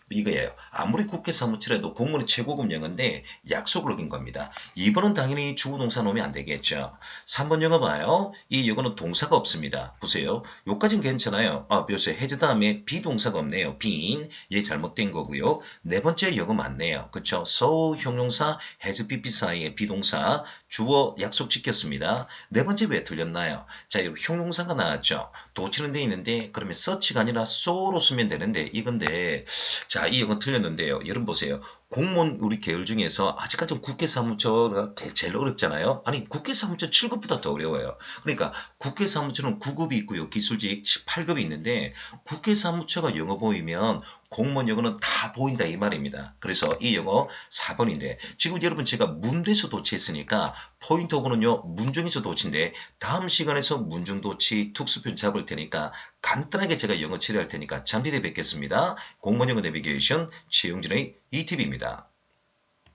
S1: 이거예요. 아무리 국회 사무처라도 공무원의 최고급 영어인데 약속을 어긴 겁니다. 2번은 당연히 주어 동사 놓으면 안 되겠죠. 3번 영어 봐요. 이 영어는 동사가 없습니다. 보세요. 요까지는 괜찮아요. 묘세 해제 다음에 비동사가 없네요. 빈. 얘 잘못된 거고요. 네 번째 영어 맞네요. 그쵸? so 형용사 has pp 사이에 비동사 주어 약속 지켰습니다. 네 번째 왜 틀렸나요? 자, 여기 형용사가 나왔죠. 도치는 돼 있는데 그러면 search가 아니라 so로 쓰면 되는데 이건데 자, 이 영어 틀렸는데요. 여러분 보세요. 공무원 우리 계열 중에서 아직까지 국회 사무처가 제일 어렵잖아요. 아니 국회 사무처 7급보다 더 어려워요. 그러니까 국회 사무처는 9급이 있고요. 기술직 18급이 있는데 국회 사무처가 영어 보이면 공무원 영어는 다 보인다 이 말입니다. 그래서 이 영어 4번인데 지금 여러분 제가 문대에서 도치했으니까 포인트 오브는요 문중에서 도치인데 다음 시간에서 문중 도치 특수편 잡을 테니까 간단하게 제가 영어 처리할 테니까 잠시 뒤에 뵙겠습니다. 공무원 영어 내비게이션 최용진의 ETV입니다.